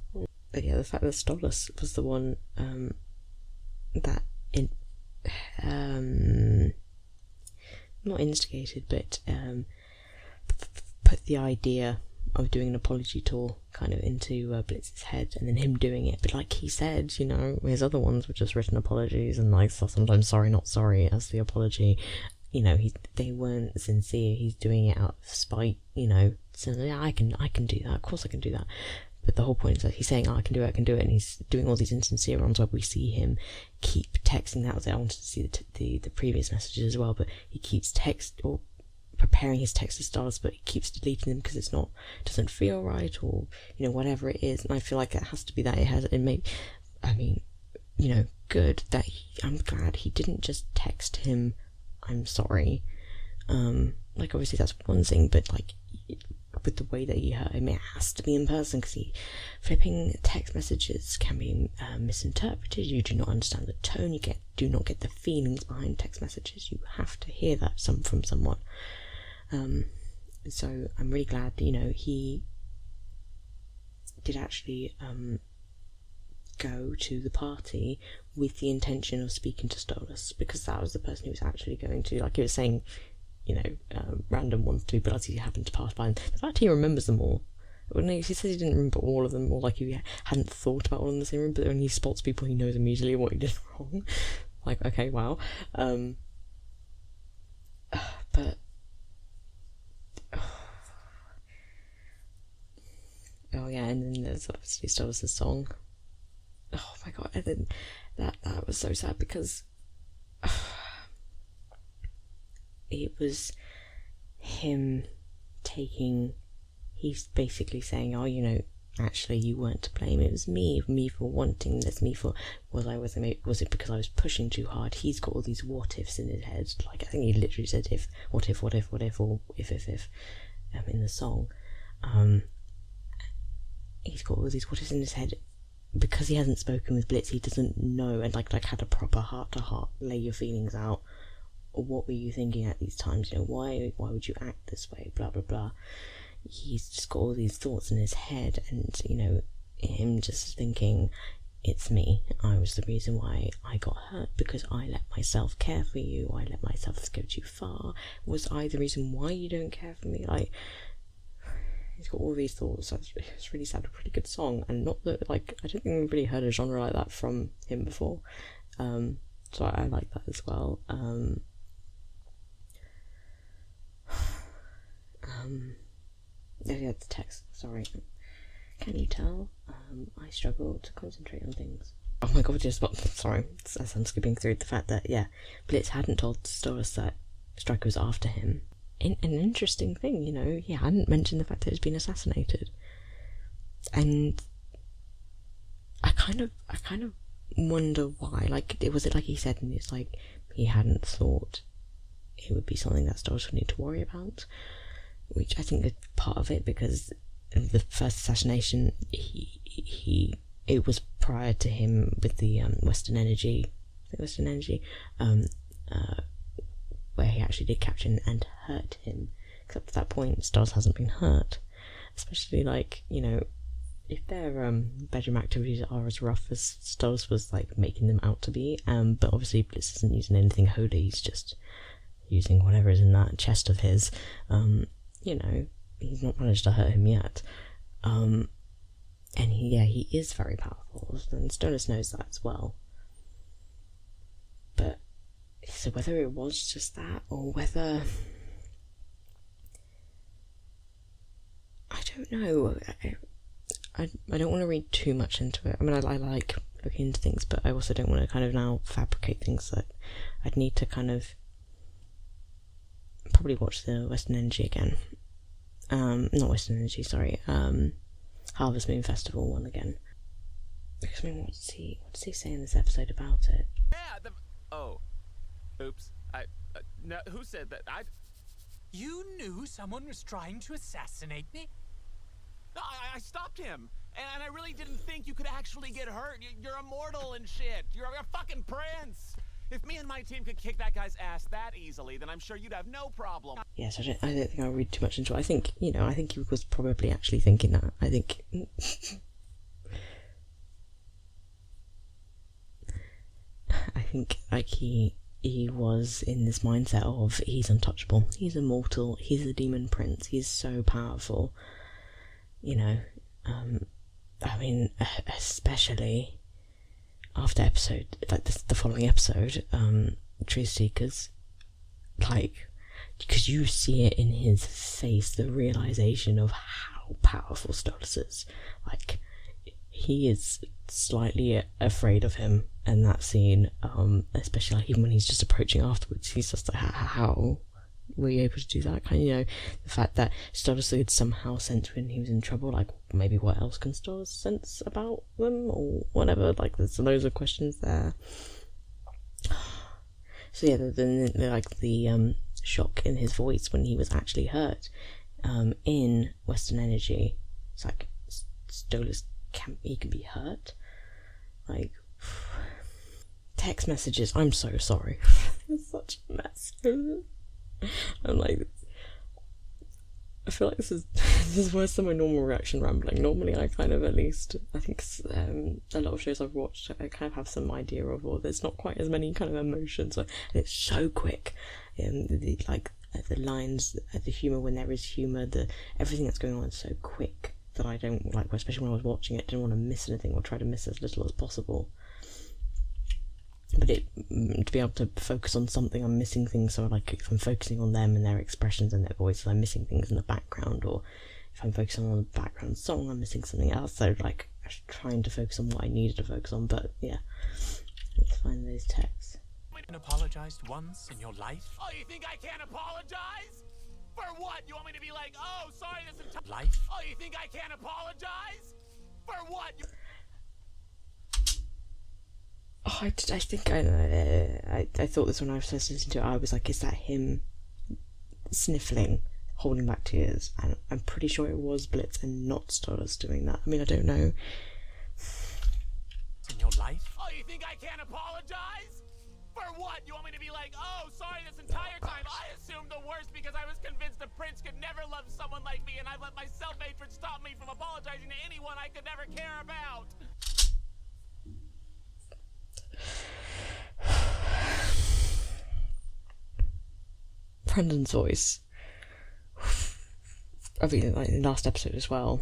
But yeah, the fact that Stolas was the one that not instigated, but put the idea of doing an apology tour kind of into Blitz's head, and then him doing it. But like he said, you know, his other ones were just written apologies, and like sometimes sorry not sorry as the apology. You know, they weren't sincere. He's doing it out of spite, you know. So yeah, I can do that. Of course I can do that. But the whole point is that he's saying, oh, I can do it, and he's doing all these insincere ones where we see him keep texting. That was it. I wanted to see the previous messages as well, but he keeps preparing his text to Stolas, but he keeps deleting them because doesn't feel right, or, you know, whatever it is. And I feel like it has to be that I mean, you know, good that I'm glad he didn't just text him, I'm sorry. Like, obviously that's one thing, but like, with the way that he hurt him, it has to be in person, because flipping text messages can be misinterpreted. You do not understand the tone, do not get the feelings behind text messages. You have to hear that from someone. So I'm really glad that, you know, he did actually go to the party with the intention of speaking to Stolas, because that was the person he was actually going to. Like, he was saying, you know, random ones to be, but he happened to pass by, and the fact he remembers them all. When he says he didn't remember all of them, or like he hadn't thought about all of them the same room, but when he spots people, he knows immediately what he did wrong. Like, okay, wow. But oh yeah, and then there's obviously Stolas' song. Oh my god, and then that was so sad, because it was him taking. He's basically saying, oh, you know, actually you weren't to blame. It was me for wanting this. Was it because I was pushing too hard? He's got all these what ifs in his head. Like, I think he literally said what if, or if in the song. He's got all these what ifs in his head because he hasn't spoken with Blitz. He doesn't know, and like had a proper heart to heart, lay your feelings out. What were you thinking at these times? You know, why would you act this way? Blah blah blah. He's just got all these thoughts in his head, and you know, him just thinking, it's me. I was the reason why I got hurt, because I let myself care for you. I let myself go too far. Was I the reason why you don't care for me? Like, he's got all these thoughts. It's really sad. A pretty good song, and not that, like, I don't think we've really heard a genre like that from him before. So I like that as well. Yeah, the text, sorry. Can you tell? I struggle to concentrate on things. Oh my god, sorry, as I'm skipping through the fact that, yeah, Blitz hadn't told Stolas that Stryker was after him. An interesting thing, you know, he hadn't mentioned the fact that he's been assassinated. And I kind of wonder why. Like, was it like he said, and it's like he hadn't thought it would be something that Stolas would need to worry about? Which I think is part of it, because the first assassination, it was prior to him with the Western Energy, where he actually did capture and hurt him. Except to that point, Stolas hasn't been hurt. Especially, like, you know, if their bedroom activities are as rough as Stolas was like making them out to be, but obviously Blitz isn't using anything holy. He's just using whatever is in that chest of his. You know, he's not managed to hurt him yet. And he is very powerful, and Stolas knows that as well. But, so whether it was just that, or whether... I don't know. I don't want to read too much into it. I mean, I like looking into things, but I also don't want to kind of now fabricate things that I'd need to kind of probably watch the Western Energy again. Not Western Energy, sorry. Harvest Moon Festival one again. Because, I mean, what does he say in this episode about it? Yeah, oh. Oops. No, who said that? You knew someone was trying to assassinate me? No, I stopped him. And I really didn't think you could actually get hurt. You're immortal and shit. You're a fucking prince. If me and my team could kick that guy's ass that easily, then I'm sure you'd have no problem. Yes, I don't think I'll read too much into it. I think he was probably actually thinking that. I think... I think, like, he was in this mindset of, he's untouchable, he's immortal, he's a demon prince, he's so powerful. You know, I mean, especially after episode, like the following episode, Truth Seekers, like, because you see it in his face, the realization of how powerful Stolas is. Like, he is slightly afraid of him in that scene, especially like even when he's just approaching afterwards. He's just like, how were you able to do that? Kind of, you know, the fact that Stolas could somehow sense when he was in trouble, like, maybe what else can Stolas sense about them, or whatever. Like, there's loads of questions there. So yeah, the shock in his voice when he was actually hurt in Western Energy. It's like, Stolas can be hurt. Like, text messages, I'm so sorry. It's such a mess. I'm like, I feel like this is worse than my normal reaction rambling. Normally I kind of, at least, I think a lot of shows I've watched, I kind of have some idea of, or there's not quite as many kind of emotions, and it's so quick. The lines, the humour, when there is humour, everything that's going on is so quick that I don't, like, especially when I was watching it, didn't want to miss anything or try to miss as little as possible. But to be able to focus on something, I'm missing things. So, like, if I'm focusing on them and their expressions and their voices, I'm missing things in the background. Or if I'm focusing on the background song, I'm missing something else. So, like, I'm trying to focus on what I needed to focus on. But yeah, let's find those texts. Apologized once in your life? Oh, you think I can't apologize? For what? You want me to be like, oh, sorry, this entire Life? Oh, you think I can't apologize? For what? Oh, I think I thought this when I was first listening to it. I was like, is that him sniffling, holding back tears? And I'm pretty sure it was Blitz and not Stolas doing that. I mean, I don't know. In your life? Oh, you think I can't apologize? For what? You want me to be like, oh, sorry, this entire time I assumed the worst because I was convinced a prince could never love someone like me, and I let my self-hatred stop me from apologizing to anyone I could never care about. Brendan's voice. I mean, like in the last episode as well.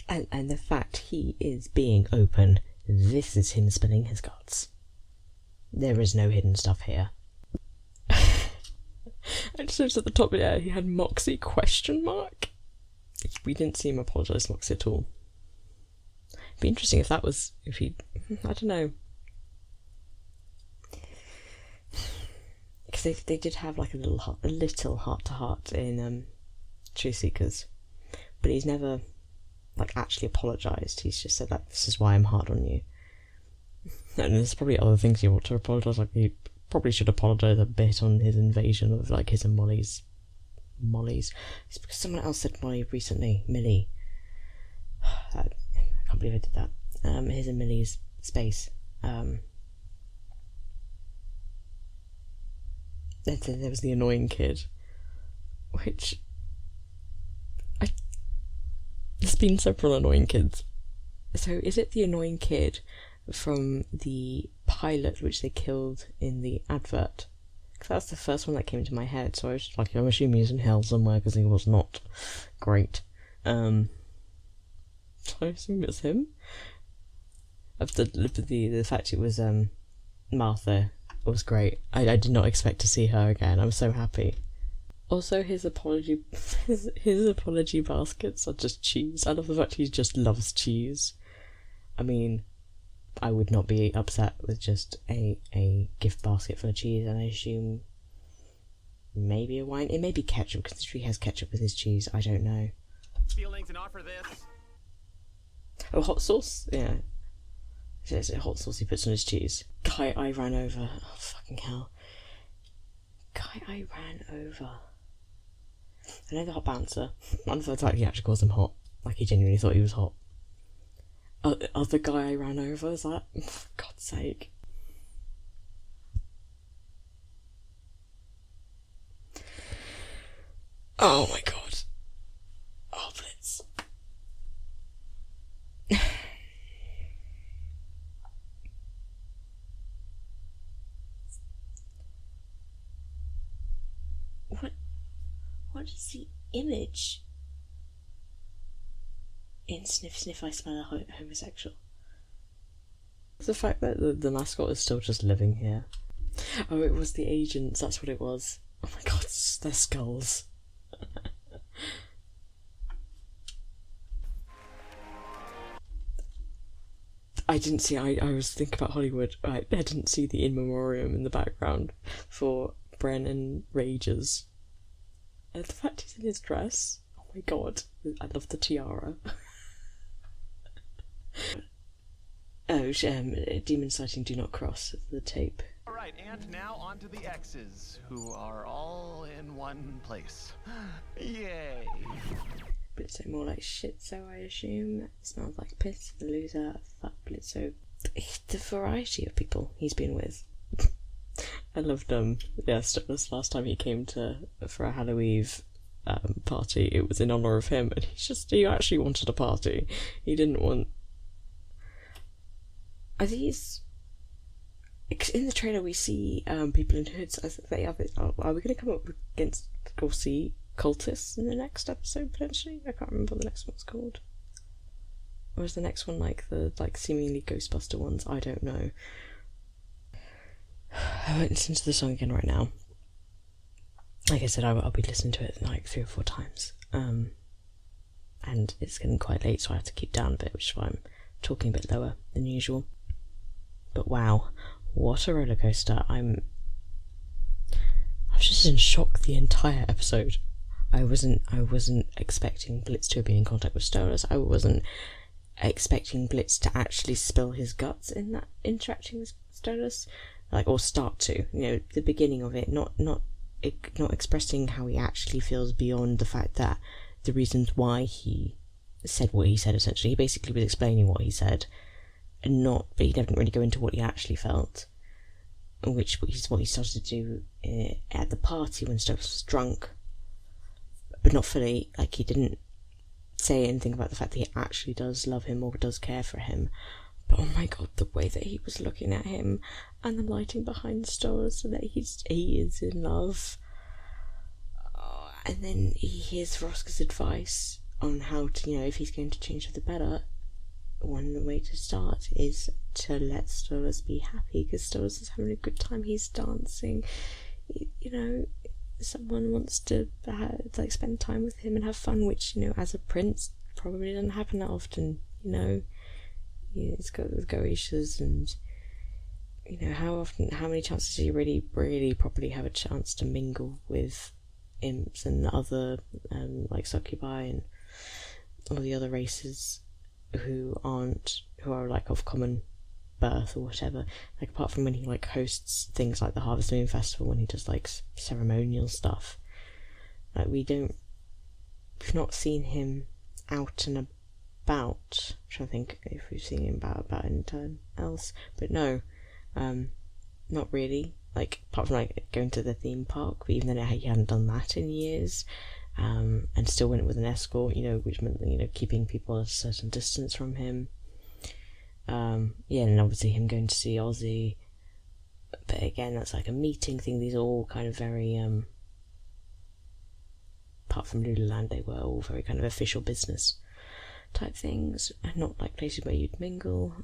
And the fact he is being open. This is him spilling his guts. There is no hidden stuff here. I just noticed at the top there he had Moxie question mark. We didn't see him apologise to Moxie at all. It'd be interesting if that was, if he, I don't know. Because they did have like a little heart to heart in Truth Seekers, but he's never like actually apologised. He's just said that this is why I'm hard on you. And there's probably other things he ought to apologise. Like he probably should apologise a bit on his invasion of like his and Molly's. It's because someone else said Molly recently. Millie. I can't believe I did that. His and Millie's space. There was the annoying kid, which there's been several annoying kids. So is it the annoying kid from the pilot which they killed in the advert? Because that's the first one that came into my head. So I was like, I'm assuming he's in hell somewhere because he was not great. So I assume it's him. Of the fact it was Martha. Was great. I did not expect to see her again. I'm so happy. Also, his apology baskets are just cheese. I love the fact he just loves cheese. I mean, I would not be upset with just a gift basket full of cheese, and I assume maybe a wine. It may be ketchup because he has ketchup with his cheese. I don't know. Feelings and offer this. Oh, hot sauce? Yeah. Is it hot sauce he puts on his cheese? Guy I ran over. Oh, fucking hell. Guy I ran over. I know the hot bouncer. And for the fact he actually calls him hot. Like he genuinely thought he was hot. Other guy I ran over, is that? For God's sake. Oh my god. Oh, Blitz. What is the image? In Sniff Sniff I Smell a Homosexual. The fact that the mascot is still just living here. Oh, it was the agents, that's what it was. Oh my god, their skulls. I didn't see, I was thinking about Hollywood, I didn't see the in memoriam in the background for Bren and Rages. The fact he's in his dress, oh my god, I love the tiara. Oh, demon sighting do not cross the tape. Alright, and now on to the X's, who are all in one place. Yay! Blitzø more like shit, so I assume. Smells like piss, the loser, fuck Blitzø. The variety of people he's been with. I loved Stolas last time he came for a Halloween party, it was in honour of him, and he actually wanted a party. He didn't want... Are these... In the trailer we see people in hoods. I think they have it. Are we going to come up against or see cultists in the next episode, potentially? I can't remember what the next one's called. Or is the next one like the seemingly Ghostbuster ones? I don't know. I won't listen to the song again right now. Like I said, I'll be listening to it like 3 or 4 times. And it's getting quite late, so I have to keep down a bit, which is why I'm talking a bit lower than usual. But wow, what a roller coaster! I was just in shock the entire episode. I wasn't expecting Blitz to be in contact with Stolas. I wasn't expecting Blitz to actually spill his guts in that interacting with Stolas, or start to. The beginning of it, not expressing how he actually feels beyond the fact that the reasons why he said what he said. Essentially, he basically was explaining what he said, but he didn't really go into what he actually felt, which is what he started to do at the party when Stolas was drunk, but not fully. He didn't say anything about the fact that he actually does love him or does care for him. But oh my god, the way that he was looking at him and the lighting behind Stolas, so that he is in love. And then he hears Verosika's advice on how to, if he's going to change for the better, one way to start is to let Stolas be happy, because Stolas is having a good time. He's dancing. Someone wants to spend time with him and have fun, which as a prince probably doesn't happen that often. It's got with Goetia, and how many chances do you really properly have a chance to mingle with imps and other succubi and all the other races who are of common birth or whatever, apart from when he hosts things like the Harvest Moon Festival, when he does ceremonial stuff. We've not seen him out and about. I'm trying to think if we've seen him about anytime else, but no, not really. Apart from going to the theme park, but even then he hadn't done that in years, and still went with an escort, which meant keeping people at a certain distance from him. And obviously him going to see Ozzy, but again that's a meeting thing. These are all kind of very apart from Lululand, they were all very kind of official business type things, and not places where you'd mingle.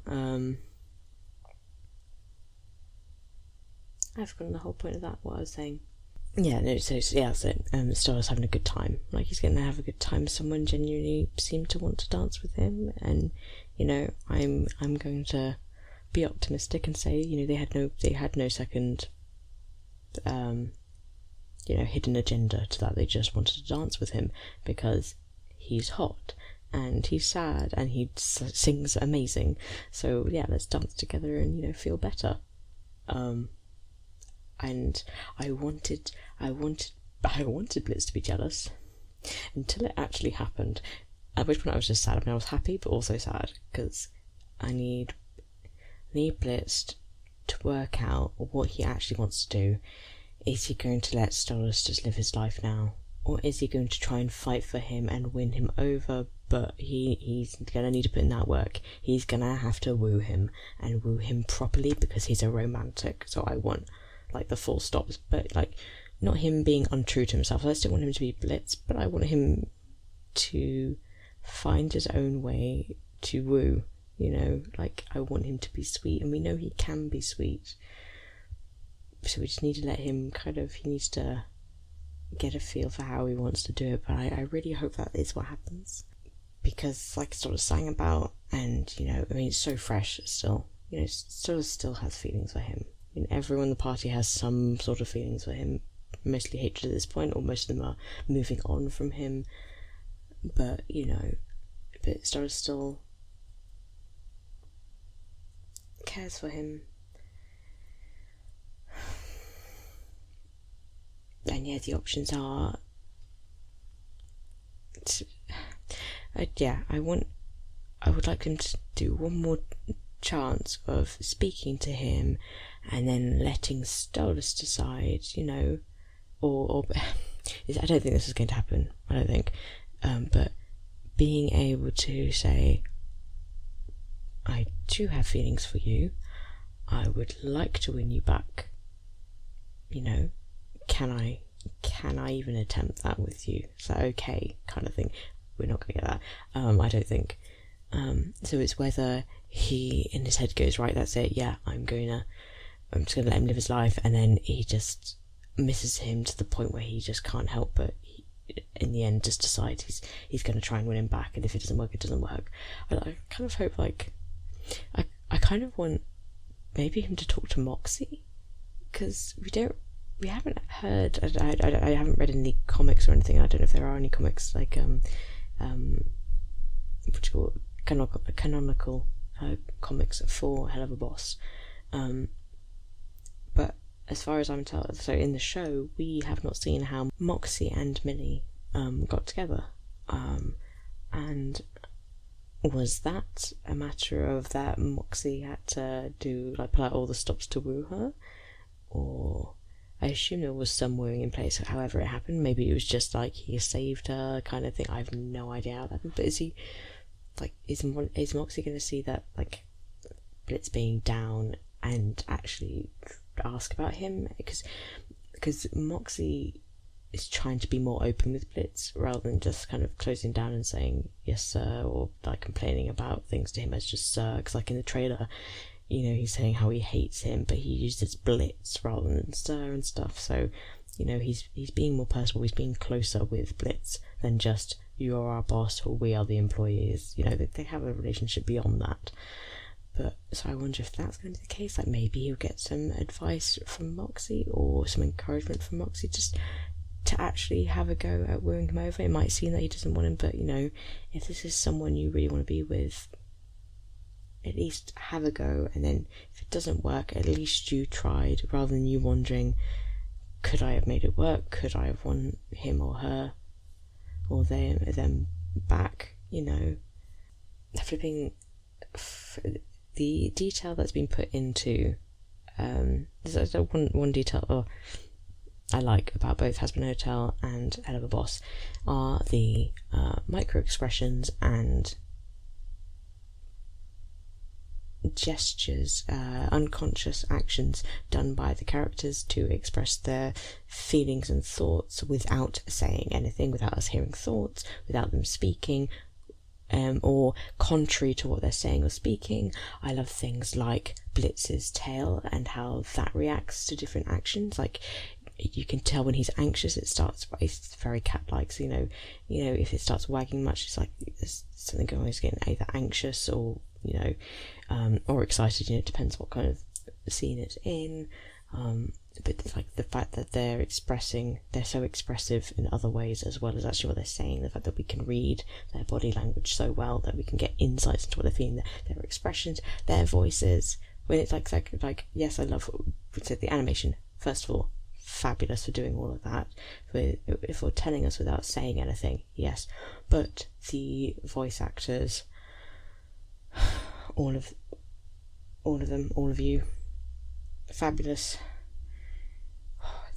I've forgotten the whole point of that, what I was saying. Stolas having a good time. He's going to have a good time. Someone genuinely seemed to want to dance with him, and I'm going to be optimistic and say they had no second hidden agenda to that. They just wanted to dance with him because he's hot and he's sad and he sings amazing. So yeah, let's dance together and feel better. And I wanted Blitz to be jealous until it actually happened, at which point I was just sad. I was happy but also sad, because I need Blitz to work out what he actually wants to do. Is he going to let Stolas just live his life now, or is he going to try and fight for him and win him over? But he's gonna need to put in that work. He's gonna have to woo him, and woo him properly, because he's a romantic. So I want the full stops, but not him being untrue to himself. I still want him to be Blitz, but I want him to find his own way to woo. I want him to be sweet, and we know he can be sweet. So we just need to let him he needs to get a feel for how he wants to do it. But I really hope that is what happens, because Stolas sang about, and it's so fresh still. Stolas still has feelings for him. Everyone in the party has some sort of feelings for him, mostly hatred at this point, or most of them are moving on from him. But Stolas still cares for him. And yeah, the options are I would like him to do one more chance of speaking to him, and then letting Stolas decide, or I don't think this is going to happen. I don't think. But being able to say, I do have feelings for you. I would like to win you back. You know, can I even attempt that with you? Is that okay? Kind of thing. We're not going to get that. I don't think. So it's whether he in his head goes, right, that's it. Yeah, I'm just gonna let him live his life, and then he just misses him to the point where he just can't help but in the end just decides he's going to try and win him back, and if it doesn't work, it doesn't work. I kind of hope, like, I kind of want maybe him to talk to Moxie, because we haven't heard, I haven't read any comics or anything. I don't know if there are any comics like what do you call it? Canonical comics for Helluva Boss, but as far as I'm told, so in the show we have not seen how Moxie and Millie got together, and was that a matter of that Moxie had to pull out all the stops to woo her, or I assume there was some wooing in place however it happened. Maybe it was just like he saved her kind of thing. I have no idea how that happened, but is Moxie going to see that, like, Blitz being down and actually ask about him? Because Moxie is trying to be more open with Blitz rather than just kind of closing down and saying yes sir, or like complaining about things to him as just sir, because like in the trailer, you know, he's saying how he hates him, but he uses Blitz rather than sir and stuff. So, you know, he's being more personal, he's being closer with Blitz than just you're our boss or we are the employees. You know, they have a relationship beyond that. But so I wonder if that's going to be the case. Like, maybe he'll get some advice from Moxie or some encouragement from Moxie just to actually have a go at wooing him over. It might seem that he doesn't want him, but, you know, if this is someone you really want to be with, at least have a go, and then if it doesn't work, at least you tried, rather than you wondering, could I have made it work? Could I have won him or her or them back? You know, the detail that's been put into there's one detail I like about both Hazbin Hotel and Helluva Boss are the micro expressions and gestures, unconscious actions done by the characters to express their feelings and thoughts without saying anything, without us hearing thoughts, without them speaking, or contrary to what they're saying or speaking. I love things like Blitz's tail and how that reacts to different actions. Like, you can tell when he's anxious, it's very cat-like, so you know if it starts wagging much, it's like there's something going on. He's getting either anxious or, you know, or excited. You know, it depends what kind of scene it's in. But it's like the fact that they're so expressive in other ways as well as actually what they're saying. The fact that we can read their body language so well that we can get insights into what they're feeling, their expressions, their voices. When it's like yes, I love the animation. First of all, fabulous for doing all of that, for telling us without saying anything, yes, but the voice actors, all of them, all of you, fabulous.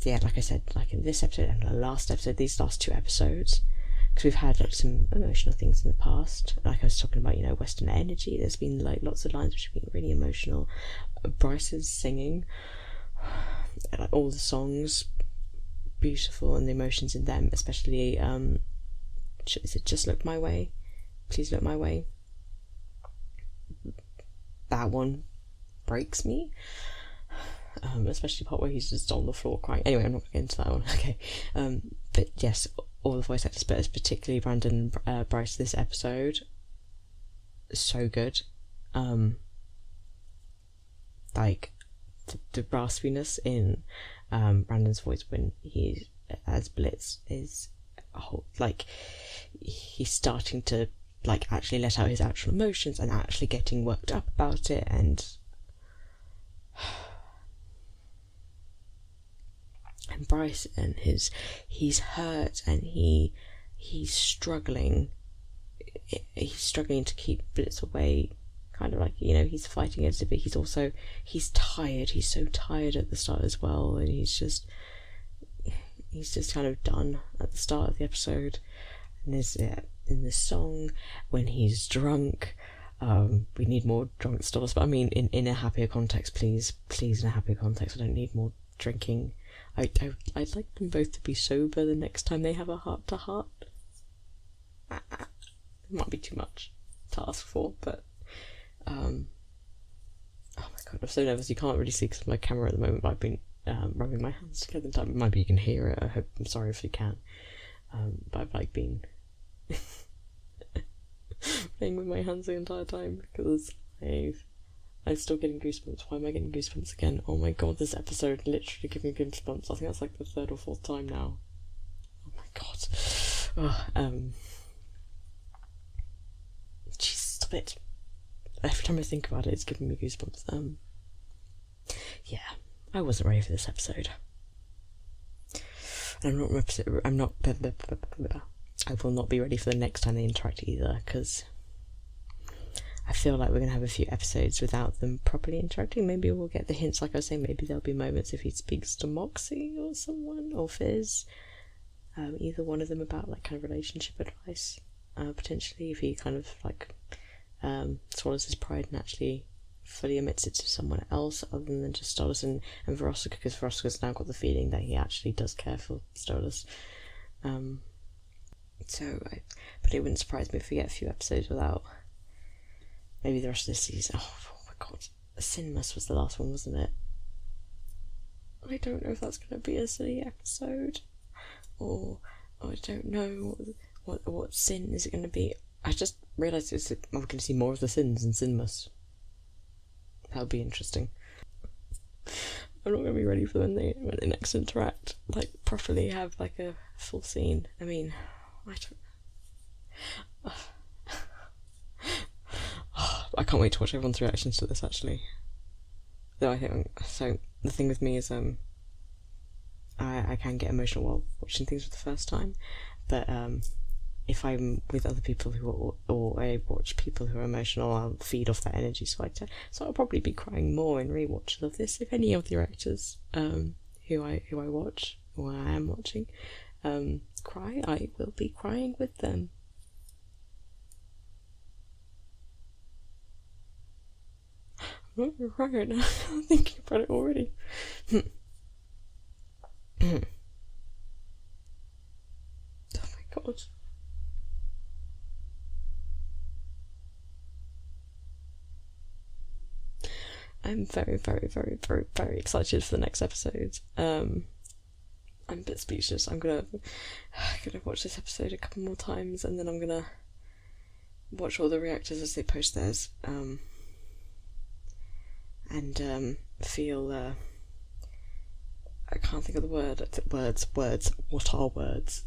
Yeah, like I said, like in this episode and the last episode, these last two episodes, because we've had like some emotional things in the past, like I was talking about, you know, Western Energy. There's been like lots of lines which have been really emotional. Bryce's singing, like all the songs, beautiful, and the emotions in them, especially is it Just Look My Way, Please Look My Way. That one breaks me, especially the part where he's just on the floor crying. Anyway, I'm not going to get into that one. Okay, but yes, all the voice actors, but particularly Brandon and Bryce this episode, so good. Like the raspiness in Brandon's voice when he, as Blitz, is like he's starting to like actually let out his actual emotions and actually getting worked up about it, and Bryce and he's hurt and he's struggling to keep Blitz away, kind of like, you know, he's fighting against it, but he's tired, he's so tired at the start as well, and he's just, he's just kind of done at the start of the episode. And there's in this song when he's drunk. We need more drunk Stolas, but I mean in a happier context, please in a happier context. I don't need more drinking. I'd like them both to be sober the next time they have a heart-to-heart. It might be too much to ask for, but oh my god, I'm so nervous. You can't really see because of my camera at the moment, but I've been rubbing my hands together. Maybe you can hear it. I'm sorry if you can. But I've like been playing with my hands the entire time because I'm still getting goosebumps. Why am I getting goosebumps again? Oh my god, this episode literally giving me goosebumps. I think that's like the 3rd or 4th time now. Oh my god. Jeez, stop it. Every time I think about it, it's giving me goosebumps. Yeah, I wasn't ready for this episode. I will not be ready for the next time they interact either, because I feel like we're going to have a few episodes without them properly interacting. Maybe we'll get the hints, like I was saying, maybe there'll be moments if he speaks to Moxie or someone, or Fizz, either one of them about like kind of relationship advice, potentially, if he kind of like swallows his pride and actually fully admits it to someone else other than just Stolas and Verosika, because Verosika's now got the feeling that he actually does care for Stolas. But it wouldn't surprise me if we get a few episodes without maybe the rest of this season. Oh my god, Sinmas was the last one, wasn't it? I don't know if that's going to be a silly episode, or I don't know what sin is it going to be. I just realised we're going to see more of the Sins in Sinmas. That would be interesting. I'm not going to be ready for when they next interact, like properly have like a full scene. I mean, I don't. I can't wait to watch everyone's reactions to this. Actually, though I think so. The thing with me is I can get emotional while watching things for the first time, but if I'm with other people or I watch people who are emotional, I'll feed off that energy. So I'll probably be crying more in rewatches of this. If any of the actors who I watch or I am watching cry, I will be crying with them. I'm not gonna cry right now. I'm thinking about it already. Oh my god. I'm very, very, very, very, very excited for the next episode. I'm a bit speechless. I'm gonna watch this episode a couple more times, and then I'm gonna watch all the reactors as they post theirs, and feel. I can't think of the word. Words. What are words?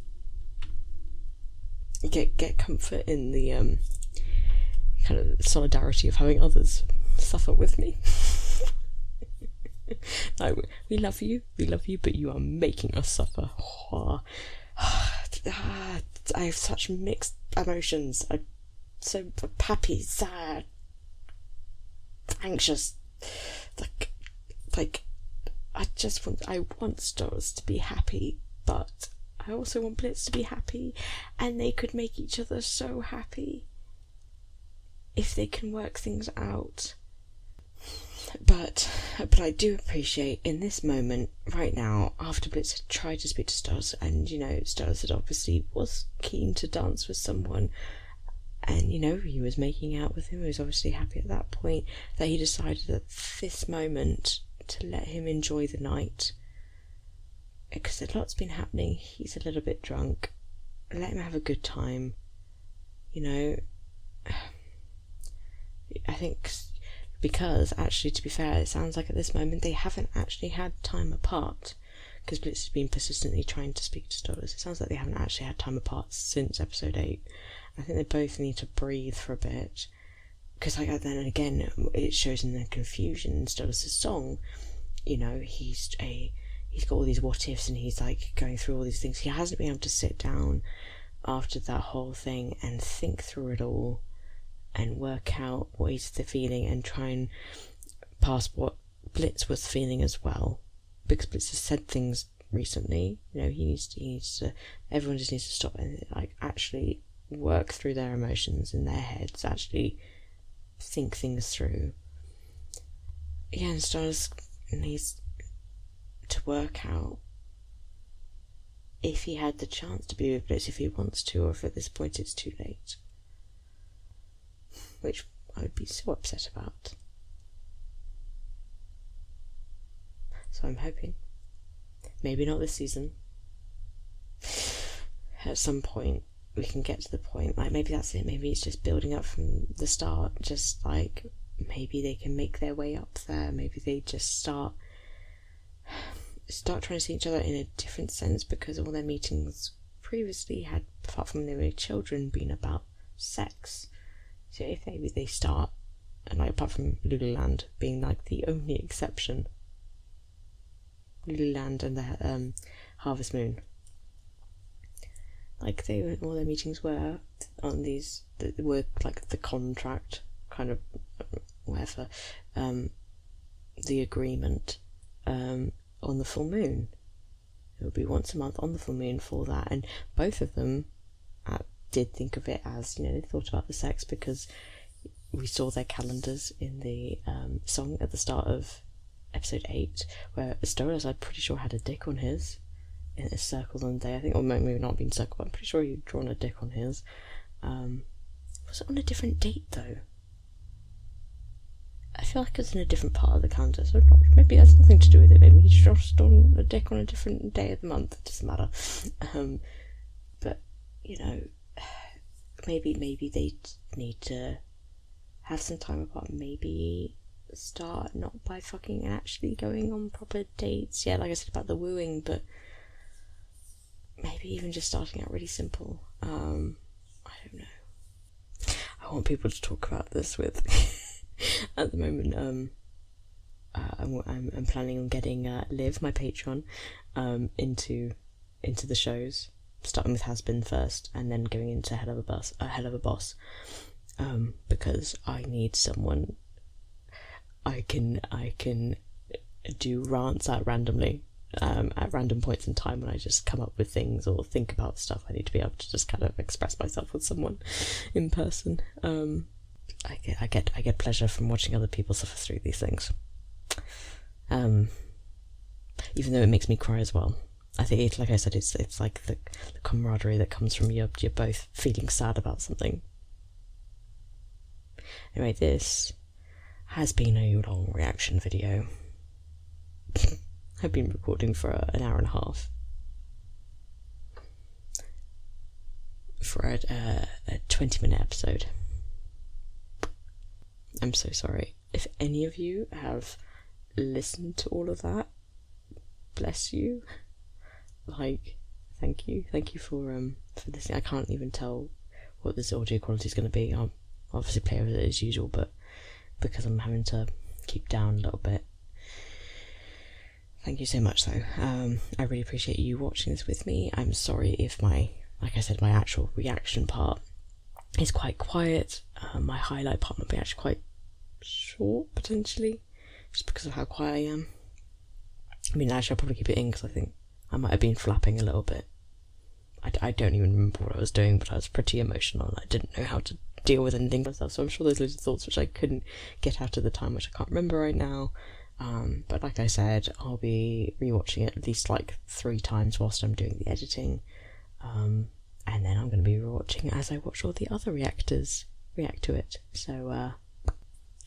Get comfort in the kind of solidarity of having others suffer with me. Like, we love you, but you are making us suffer. I have such mixed emotions. I'm so happy, sad, anxious. Like I want Stolas to be happy, but I also want Blitz to be happy, and they could make each other so happy if they can work things out. But I do appreciate in this moment right now, after Blitz had tried to speak to Stolas, and Stolas had obviously was keen to dance with someone, and he was making out with him, he was obviously happy at that point, that he decided at this moment to let him enjoy the night, because a lot's been happening. He's a little bit drunk, let him have a good time. I think because, actually, to be fair, it sounds like at this moment they haven't actually had time apart, because Blitz has been persistently trying to speak to Stolas. It sounds like they haven't actually had time apart since episode 8. I think they both need to breathe for a bit, because then again it shows in the confusion in Stolas' song. He's got all these what ifs, and he's like going through all these things. He hasn't been able to sit down after that whole thing and think through it all and work out what he's feeling and try and pass what Blitz was feeling as well, because Blitz has said things recently. You know, he needs to, everyone just needs to stop and like actually work through their emotions in their heads, actually think things through. Yeah, and Stolas needs to work out if he had the chance to be with Blitzø, if he wants to, or if at this point it's too late. Which I would be so upset about. So I'm hoping, maybe not this season, at some point we can get to the point, like maybe that's it, maybe it's just building up from the start, just like maybe they can make their way up there, maybe they just start trying to see each other in a different sense, because all their meetings previously had, apart from when they were children, been about sex. So if maybe they start, and like apart from Lululand being like the only exception, Lululand and the Harvest Moon, like they were, all their meetings were on these, were like the contract kind of whatever, the agreement on the full moon. It would be once a month on the full moon for that, and both of them did think of it as, you know, they thought about the sex, because we saw their calendars in the song at the start of episode 8, where Stolas, I'm pretty sure, had a dick on his in a circle on the day, I think, or maybe not been circled, but I'm pretty sure he'd drawn a dick on his. Was it on a different date though? I feel like it's in a different part of the calendar, so maybe that's nothing to do with it. Maybe he just drawn a dick on a different day of the month. It doesn't matter. But you know, maybe they need to have some time apart. Maybe start not by fucking and actually going on proper dates. Yeah, like I said about the wooing, but maybe even just starting out really simple. I don't know. I want people to talk about this with. At the moment, I'm planning on getting Liv, my Patreon, into the shows, starting with Hazbin first, and then going into Helluva Boss, because I need someone I can do rants at randomly, at random points in time when I just come up with things or think about stuff. I need to be able to just kind of express myself with someone in person. I get pleasure from watching other people suffer through these things, even though it makes me cry as well. I think it's, like I said, it's like the camaraderie that comes from you're both feeling sad about something. Anyway, this has been a long reaction video. I've been recording for an hour and a half for a 20-minute episode. I'm so sorry. If any of you have listened to all of that, bless you. Like, thank you for listening. I can't even tell what this audio quality is going to be. I'll obviously play with it as usual, but because I'm having to keep down a little bit. Thank you so much, though. I really appreciate you watching this with me. I'm sorry if my actual reaction part is quite quiet. My highlight part might be actually quite short, potentially, just because of how quiet I am. I mean, actually, I'll probably keep it in because I think I might have been flapping a little bit. I don't even remember what I was doing, but I was pretty emotional and I didn't know how to deal with anything myself, so I'm sure there's loads of thoughts which I couldn't get out at the time, which I can't remember right now. But like I said, I'll be rewatching it at least like 3 times whilst I'm doing the editing. And then I'm going to be rewatching as I watch all the other reactors react to it. So,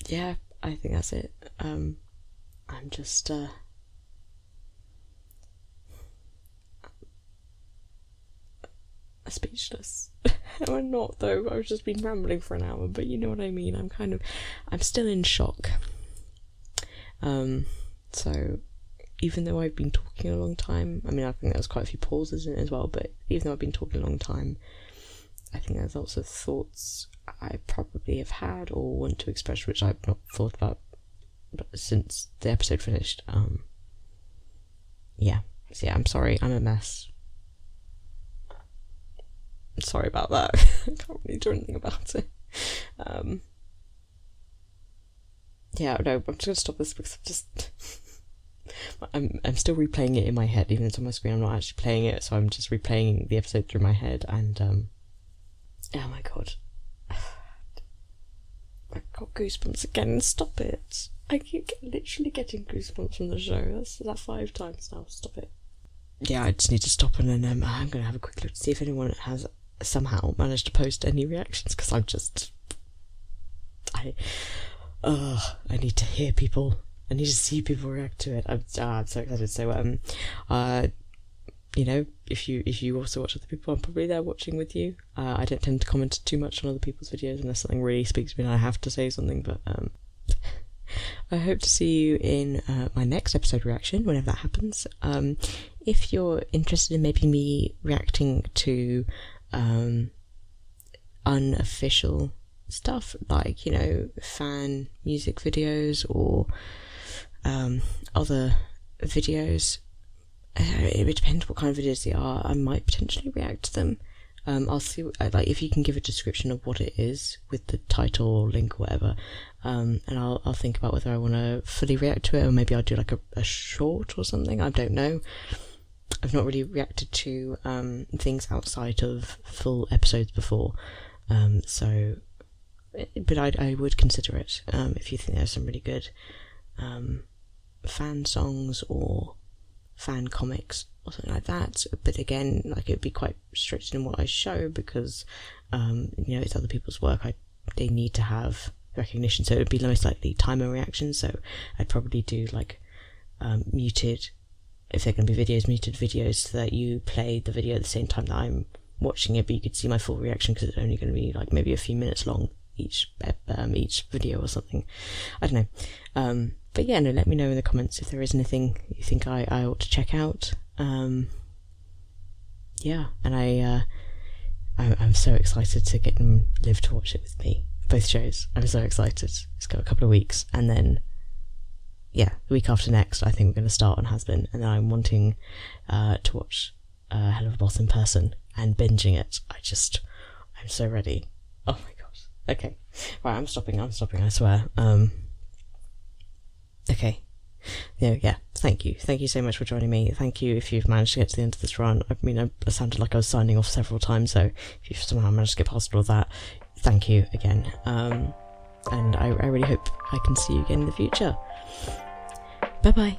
yeah, I think that's it. I'm just, speechless. I'm not, though. I've just been rambling for an hour, but you know what I mean. I'm still in shock. So, even though I've been talking a long time, I mean, I think there's quite a few pauses in it as well, but even though I've been talking a long time, I think there's lots of thoughts I probably have had or want to express which I've not thought about since the episode finished. Yeah. So yeah, I'm sorry, I'm a mess. I'm sorry about that. I can't really do anything about it. Yeah, no, I'm just gonna stop this because I'm just I'm still replaying it in my head, even though it's on my screen. I'm not actually playing it, so I'm just replaying the episode through my head. And oh my god, I got goosebumps again. Stop it! I keep literally getting goosebumps from the show. That's that 5 times now. Stop it. Yeah, I just need to stop, and then I'm gonna have a quick look to see if anyone has somehow managed to post any reactions, because I need to hear people. I need to see people react to it. I'm so excited. So you know, if you also watch other people, I'm probably there watching with you. I don't tend to comment too much on other people's videos unless something really speaks to me and I have to say something. But I hope to see you in my next episode reaction, whenever that happens. If you're interested in maybe me reacting to unofficial stuff, like, you know, fan music videos or other videos, it depends what kind of videos they are. I might potentially react to them. I'll see, like, if you can give a description of what it is with the title or link or whatever, and I'll think about whether I want to fully react to it, or maybe I'll do like a short or something. I don't know. I've not really reacted to things outside of full episodes before, so, but I would consider it if you think there's some really good fan songs or fan comics or something like that. But again, like, it'd be quite strict in what I show, because you know, it's other people's work. They need to have recognition, so it would be most likely timer reactions. So I'd probably do like muted, if they're going to be videos, muted videos, so that you play the video at the same time that I'm watching it, but you could see my full reaction, because it's only going to be like maybe a few minutes long each video or something. I don't know. But yeah, no, let me know in the comments if there is anything you think I ought to check out. Yeah, and I'm so excited to get Liv to watch it with me. Both shows. I'm so excited. It's got a couple of weeks, and then yeah, the week after next, I think we're going to start on Hazbin, and then I'm wanting to watch Helluva Boss in person and binging it. I'm so ready. Oh my god. Okay, right, I'm stopping, I swear. Okay. Yeah, thank you so much for joining me. Thank you if you've managed to get to the end of this run. I mean, I sounded like I was signing off several times, so if you've somehow managed to get past all of that, thank you again. And I really hope I can see you again in the future. Bye bye.